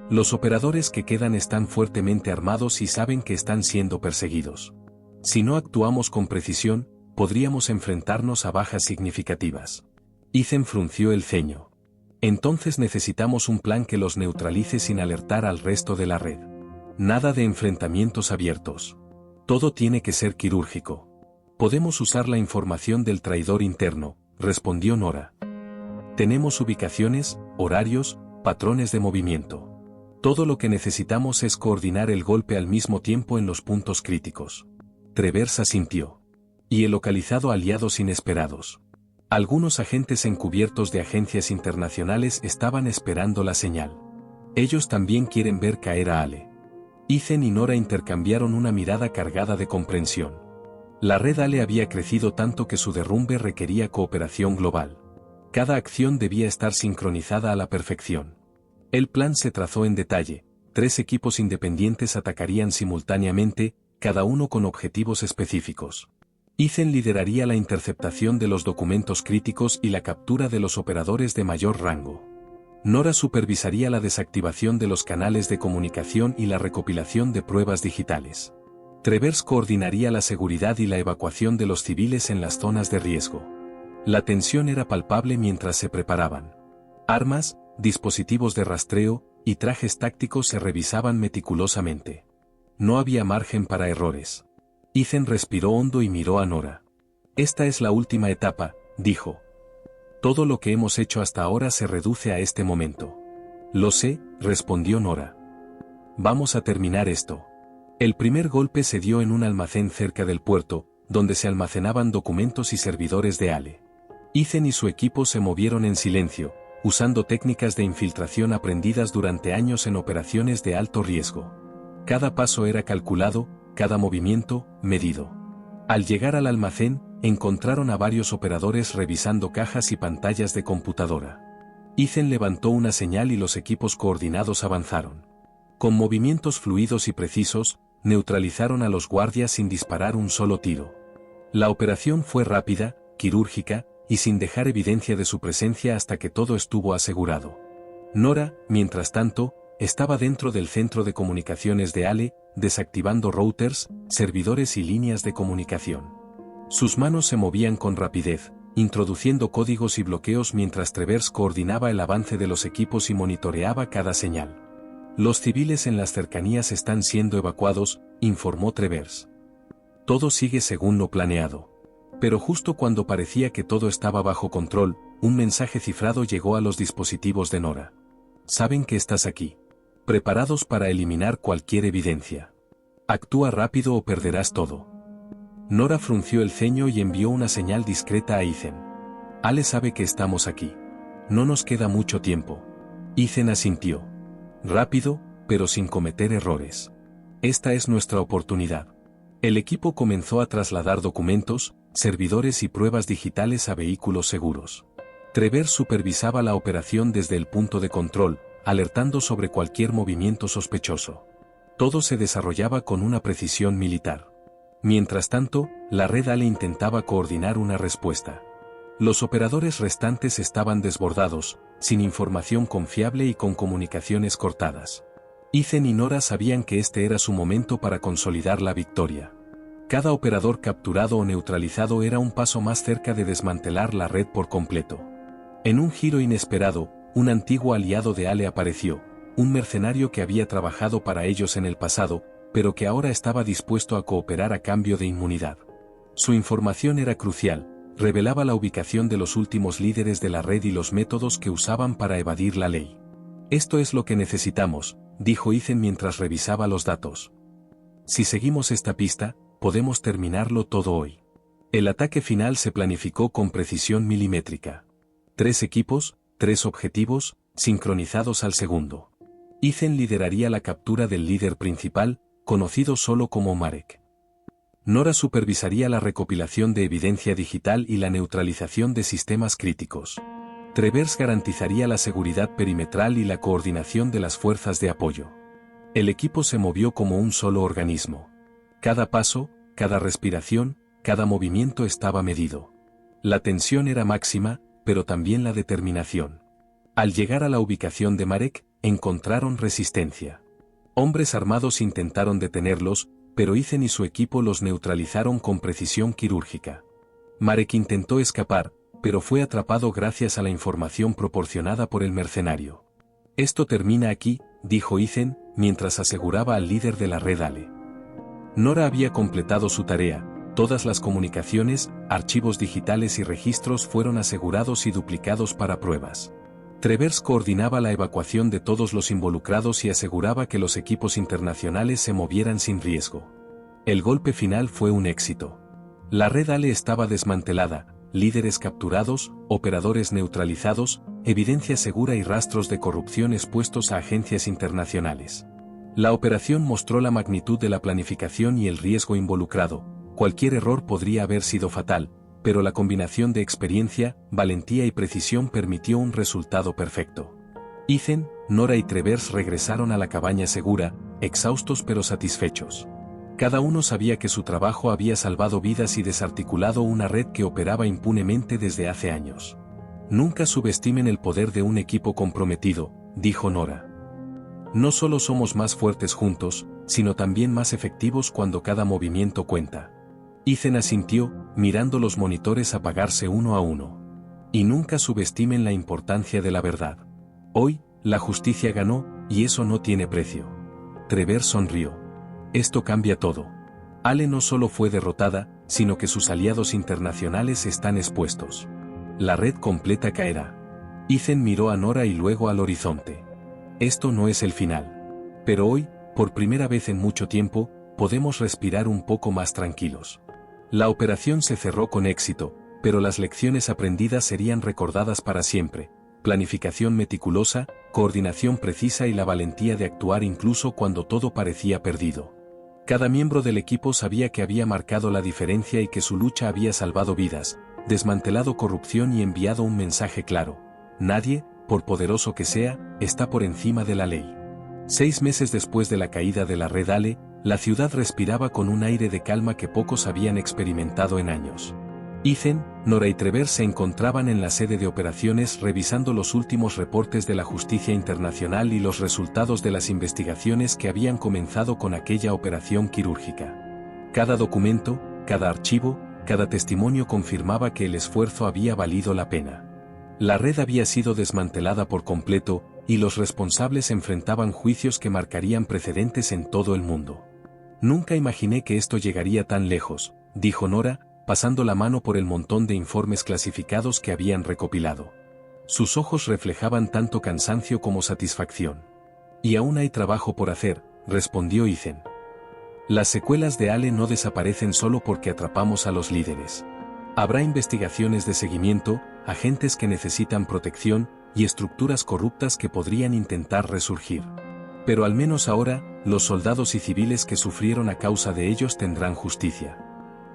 Los operadores que quedan están fuertemente armados y saben que están siendo perseguidos. Si no actuamos con precisión, podríamos enfrentarnos a bajas significativas. Ethan frunció el ceño. Entonces necesitamos un plan que los neutralice sin alertar al resto de la red. Nada de enfrentamientos abiertos. Todo tiene que ser quirúrgico. Podemos usar la información del traidor interno, respondió Nora. Tenemos ubicaciones, horarios, patrones de movimiento. Todo lo que necesitamos es coordinar el golpe al mismo tiempo en los puntos críticos. Travers asintió. Y he localizado aliados inesperados. Algunos agentes encubiertos de agencias internacionales estaban esperando la señal. Ellos también quieren ver caer a Ale. Ethan y Nora intercambiaron una mirada cargada de comprensión. La red Ale había crecido tanto que su derrumbe requería cooperación global. Cada acción debía estar sincronizada a la perfección. El plan se trazó en detalle. 3 equipos independientes atacarían simultáneamente, cada uno con objetivos específicos. Ethan lideraría la interceptación de los documentos críticos y la captura de los operadores de mayor rango. Nora supervisaría la desactivación de los canales de comunicación y la recopilación de pruebas digitales. Travers coordinaría la seguridad y la evacuación de los civiles en las zonas de riesgo. La tensión era palpable mientras se preparaban. Armas, dispositivos de rastreo y trajes tácticos se revisaban meticulosamente. No había margen para errores. Ethan respiró hondo y miró a Nora. Esta es la última etapa, dijo. Todo lo que hemos hecho hasta ahora se reduce a este momento. Lo sé, respondió Nora. Vamos a terminar esto. El primer golpe se dio en un almacén cerca del puerto, donde se almacenaban documentos y servidores de Ale. Ethan y su equipo se movieron en silencio, usando técnicas de infiltración aprendidas durante años en operaciones de alto riesgo. Cada paso era calculado, cada movimiento, medido. Al llegar al almacén, encontraron a varios operadores revisando cajas y pantallas de computadora. Ethan levantó una señal y los equipos coordinados avanzaron. Con movimientos fluidos y precisos, neutralizaron a los guardias sin disparar un solo tiro. La operación fue rápida, quirúrgica, y sin dejar evidencia de su presencia hasta que todo estuvo asegurado. Nora, mientras tanto, estaba dentro del centro de comunicaciones de Ale, desactivando routers, servidores y líneas de comunicación. Sus manos se movían con rapidez, introduciendo códigos y bloqueos mientras Travers coordinaba el avance de los equipos y monitoreaba cada señal. Los civiles en las cercanías están siendo evacuados, informó Travers. Todo sigue según lo planeado. Pero justo cuando parecía que todo estaba bajo control, un mensaje cifrado llegó a los dispositivos de Nora. Saben que estás aquí. Preparados para eliminar cualquier evidencia. Actúa rápido o perderás todo. Nora frunció el ceño y envió una señal discreta a Ethan. Ale sabe que estamos aquí. No nos queda mucho tiempo. Ethan asintió. Rápido, pero sin cometer errores. Esta es nuestra oportunidad. El equipo comenzó a trasladar documentos, servidores y pruebas digitales a vehículos seguros. Travers supervisaba la operación desde el punto de control, alertando sobre cualquier movimiento sospechoso. Todo se desarrollaba con una precisión militar. Mientras tanto, la red Ale intentaba coordinar una respuesta. Los operadores restantes estaban desbordados, sin información confiable y con comunicaciones cortadas. Ethan y Nora sabían que este era su momento para consolidar la victoria. Cada operador capturado o neutralizado era un paso más cerca de desmantelar la red por completo. En un giro inesperado, un antiguo aliado de Ale apareció, un mercenario que había trabajado para ellos en el pasado, pero que ahora estaba dispuesto a cooperar a cambio de inmunidad. Su información era crucial, revelaba la ubicación de los últimos líderes de la red y los métodos que usaban para evadir la ley. Esto es lo que necesitamos, dijo Ethan mientras revisaba los datos. Si seguimos esta pista, podemos terminarlo todo hoy. El ataque final se planificó con precisión milimétrica. 3 equipos, 3 objetivos, sincronizados al segundo. Ethan lideraría la captura del líder principal, conocido solo como Marek. Nora supervisaría la recopilación de evidencia digital y la neutralización de sistemas críticos. Travers garantizaría la seguridad perimetral y la coordinación de las fuerzas de apoyo. El equipo se movió como un solo organismo. Cada paso, cada respiración, cada movimiento estaba medido. La tensión era máxima, pero también la determinación. Al llegar a la ubicación de Marek, encontraron resistencia. Hombres armados intentaron detenerlos, pero Ethan y su equipo los neutralizaron con precisión quirúrgica. Marek intentó escapar, pero fue atrapado gracias a la información proporcionada por el mercenario. Esto termina aquí, dijo Ethan, mientras aseguraba al líder de la red Ale. Nora había completado su tarea, todas las comunicaciones, archivos digitales y registros fueron asegurados y duplicados para pruebas. Travers coordinaba la evacuación de todos los involucrados y aseguraba que los equipos internacionales se movieran sin riesgo. El golpe final fue un éxito. La red Ale estaba desmantelada, líderes capturados, operadores neutralizados, evidencia segura y rastros de corrupción expuestos a agencias internacionales. La operación mostró la magnitud de la planificación y el riesgo involucrado. Cualquier error podría haber sido fatal, pero la combinación de experiencia, valentía y precisión permitió un resultado perfecto. Ethan, Nora y Travers regresaron a la cabaña segura, exhaustos pero satisfechos. Cada uno sabía que su trabajo había salvado vidas y desarticulado una red que operaba impunemente desde hace años. Nunca subestimen el poder de un equipo comprometido, dijo Nora. No solo somos más fuertes juntos, sino también más efectivos cuando cada movimiento cuenta. Ethan asintió, mirando los monitores apagarse uno a uno. Y nunca subestimen la importancia de la verdad. Hoy, la justicia ganó, y eso no tiene precio. Travers sonrió. Esto cambia todo. Ale no solo fue derrotada, sino que sus aliados internacionales están expuestos. La red completa caerá. Ethan miró a Nora y luego al horizonte. Esto no es el final. Pero hoy, por primera vez en mucho tiempo, podemos respirar un poco más tranquilos. La operación se cerró con éxito, pero las lecciones aprendidas serían recordadas para siempre. Planificación meticulosa, coordinación precisa y la valentía de actuar incluso cuando todo parecía perdido. Cada miembro del equipo sabía que había marcado la diferencia y que su lucha había salvado vidas, desmantelado corrupción y enviado un mensaje claro. Nadie, por poderoso que sea, está por encima de la ley. 6 meses después de la caída de la red Ale, la ciudad respiraba con un aire de calma que pocos habían experimentado en años. Ethan, Nora y Trevor se encontraban en la sede de operaciones revisando los últimos reportes de la justicia internacional y los resultados de las investigaciones que habían comenzado con aquella operación quirúrgica. Cada documento, cada archivo, cada testimonio confirmaba que el esfuerzo había valido la pena. La red había sido desmantelada por completo, y los responsables enfrentaban juicios que marcarían precedentes en todo el mundo. Nunca imaginé que esto llegaría tan lejos, dijo Nora, pasando la mano por el montón de informes clasificados que habían recopilado. Sus ojos reflejaban tanto cansancio como satisfacción. Y aún hay trabajo por hacer, respondió Ethan. Las secuelas de Ale no desaparecen solo porque atrapamos a los líderes. Habrá investigaciones de seguimiento, agentes que necesitan protección, y estructuras corruptas que podrían intentar resurgir. Pero al menos ahora, los soldados y civiles que sufrieron a causa de ellos tendrán justicia.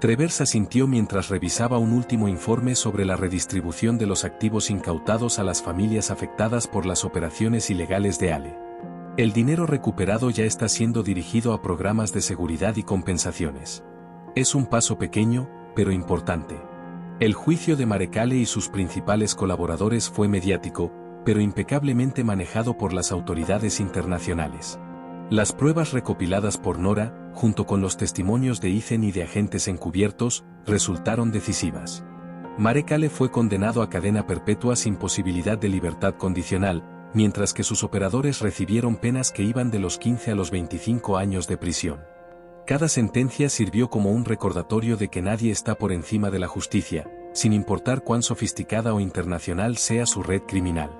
Trevor asintió mientras revisaba un último informe sobre la redistribución de los activos incautados a las familias afectadas por las operaciones ilegales de Ale. El dinero recuperado ya está siendo dirigido a programas de seguridad y compensaciones. Es un paso pequeño, pero importante. El juicio de Marekale y sus principales colaboradores fue mediático, pero impecablemente manejado por las autoridades internacionales. Las pruebas recopiladas por Nora, junto con los testimonios de Ethan y de agentes encubiertos, resultaron decisivas. Marekale fue condenado a cadena perpetua sin posibilidad de libertad condicional, mientras que sus operadores recibieron penas que iban de los 15 a los 25 años de prisión. Cada sentencia sirvió como un recordatorio de que nadie está por encima de la justicia, sin importar cuán sofisticada o internacional sea su red criminal.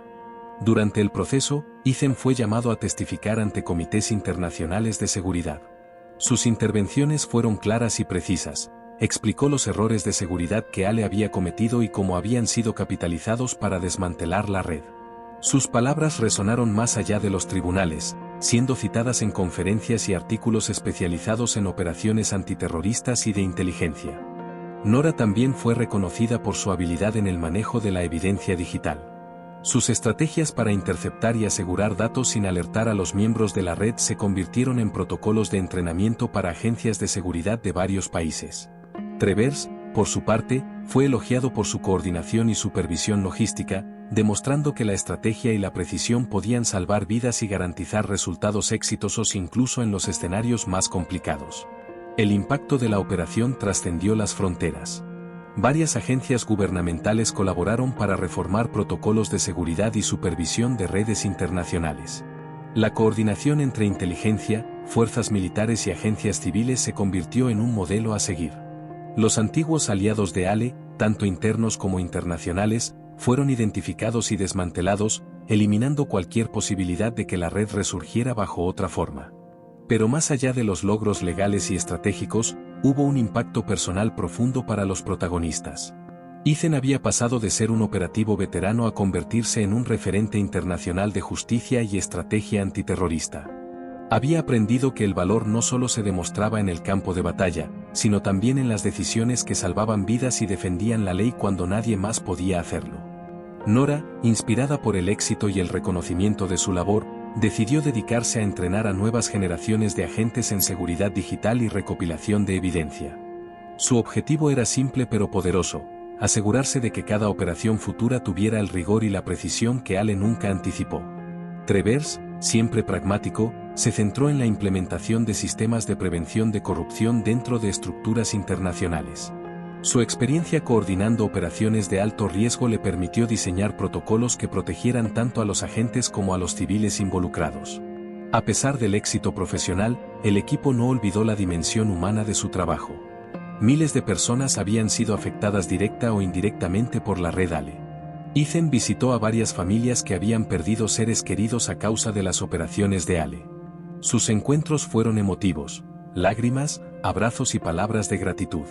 Durante el proceso, Ethan fue llamado a testificar ante comités internacionales de seguridad. Sus intervenciones fueron claras y precisas. Explicó los errores de seguridad que Ale había cometido y cómo habían sido capitalizados para desmantelar la red. Sus palabras resonaron más allá de los tribunales, siendo citadas en conferencias y artículos especializados en operaciones antiterroristas y de inteligencia. Nora también fue reconocida por su habilidad en el manejo de la evidencia digital. Sus estrategias para interceptar y asegurar datos sin alertar a los miembros de la red se convirtieron en protocolos de entrenamiento para agencias de seguridad de varios países. Trevor, por su parte, fue elogiado por su coordinación y supervisión logística, demostrando que la estrategia y la precisión podían salvar vidas y garantizar resultados exitosos incluso en los escenarios más complicados. El impacto de la operación trascendió las fronteras. Varias agencias gubernamentales colaboraron para reformar protocolos de seguridad y supervisión de redes internacionales. La coordinación entre inteligencia, fuerzas militares y agencias civiles se convirtió en un modelo a seguir. Los antiguos aliados de Ale, tanto internos como internacionales, fueron identificados y desmantelados, eliminando cualquier posibilidad de que la red resurgiera bajo otra forma. Pero más allá de los logros legales y estratégicos, hubo un impacto personal profundo para los protagonistas. Ethan había pasado de ser un operativo veterano a convertirse en un referente internacional de justicia y estrategia antiterrorista. Había aprendido que el valor no solo se demostraba en el campo de batalla, sino también en las decisiones que salvaban vidas y defendían la ley cuando nadie más podía hacerlo. Nora, inspirada por el éxito y el reconocimiento de su labor, decidió dedicarse a entrenar a nuevas generaciones de agentes en seguridad digital y recopilación de evidencia. Su objetivo era simple pero poderoso: asegurarse de que cada operación futura tuviera el rigor y la precisión que Ale nunca anticipó. Trevor, siempre pragmático, se centró en la implementación de sistemas de prevención de corrupción dentro de estructuras internacionales. Su experiencia coordinando operaciones de alto riesgo le permitió diseñar protocolos que protegieran tanto a los agentes como a los civiles involucrados. A pesar del éxito profesional, el equipo no olvidó la dimensión humana de su trabajo. Miles de personas habían sido afectadas directa o indirectamente por la red Ale. Ethan visitó a varias familias que habían perdido seres queridos a causa de las operaciones de Ale. Sus encuentros fueron emotivos: lágrimas, abrazos y palabras de gratitud.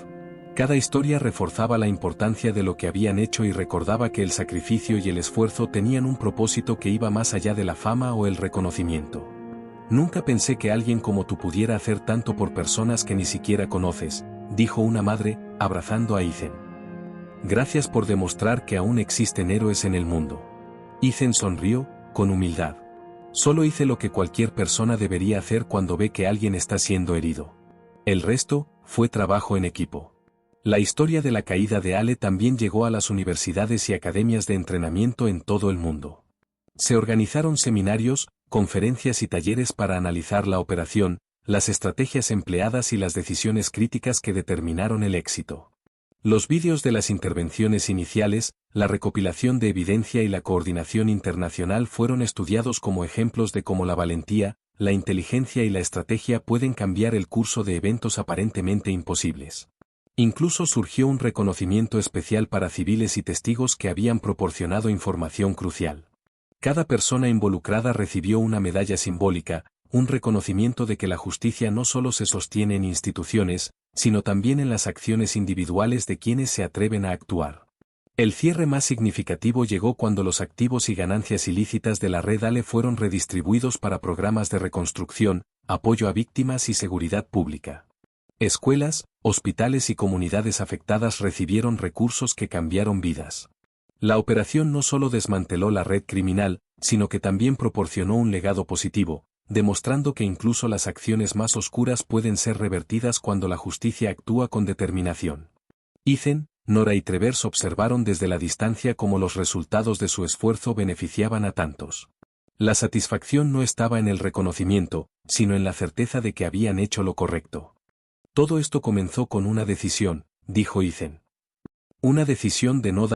Cada historia reforzaba la importancia de lo que habían hecho y recordaba que el sacrificio y el esfuerzo tenían un propósito que iba más allá de la fama o el reconocimiento. Nunca pensé que alguien como tú pudiera hacer tanto por personas que ni siquiera conoces, dijo una madre, abrazando a Ethan. Gracias por demostrar que aún existen héroes en el mundo. Ethan sonrió, con humildad. Solo hice lo que cualquier persona debería hacer cuando ve que alguien está siendo herido. El resto fue trabajo en equipo. La historia de la caída de Ale también llegó a las universidades y academias de entrenamiento en todo el mundo. Se organizaron seminarios, conferencias y talleres para analizar la operación, las estrategias empleadas y las decisiones críticas que determinaron el éxito. Los vídeos de las intervenciones iniciales, la recopilación de evidencia y la coordinación internacional fueron estudiados como ejemplos de cómo la valentía, la inteligencia y la estrategia pueden cambiar el curso de eventos aparentemente imposibles. Incluso surgió un reconocimiento especial para civiles y testigos que habían proporcionado información crucial. Cada persona involucrada recibió una medalla simbólica, un reconocimiento de que la justicia no solo se sostiene en instituciones, sino también en las acciones individuales de quienes se atreven a actuar. El cierre más significativo llegó cuando los activos y ganancias ilícitas de la red Ale fueron redistribuidos para programas de reconstrucción, apoyo a víctimas y seguridad pública. Escuelas, hospitales y comunidades afectadas recibieron recursos que cambiaron vidas. La operación no solo desmanteló la red criminal, sino que también proporcionó un legado positivo, demostrando que incluso las acciones más oscuras pueden ser revertidas cuando la justicia actúa con determinación. Ethan, Nora y Travers observaron desde la distancia cómo los resultados de su esfuerzo beneficiaban a tantos. La satisfacción no estaba en el reconocimiento, sino en la certeza de que habían hecho lo correcto. Todo esto comenzó con una decisión, dijo Ethan. Una decisión de no dar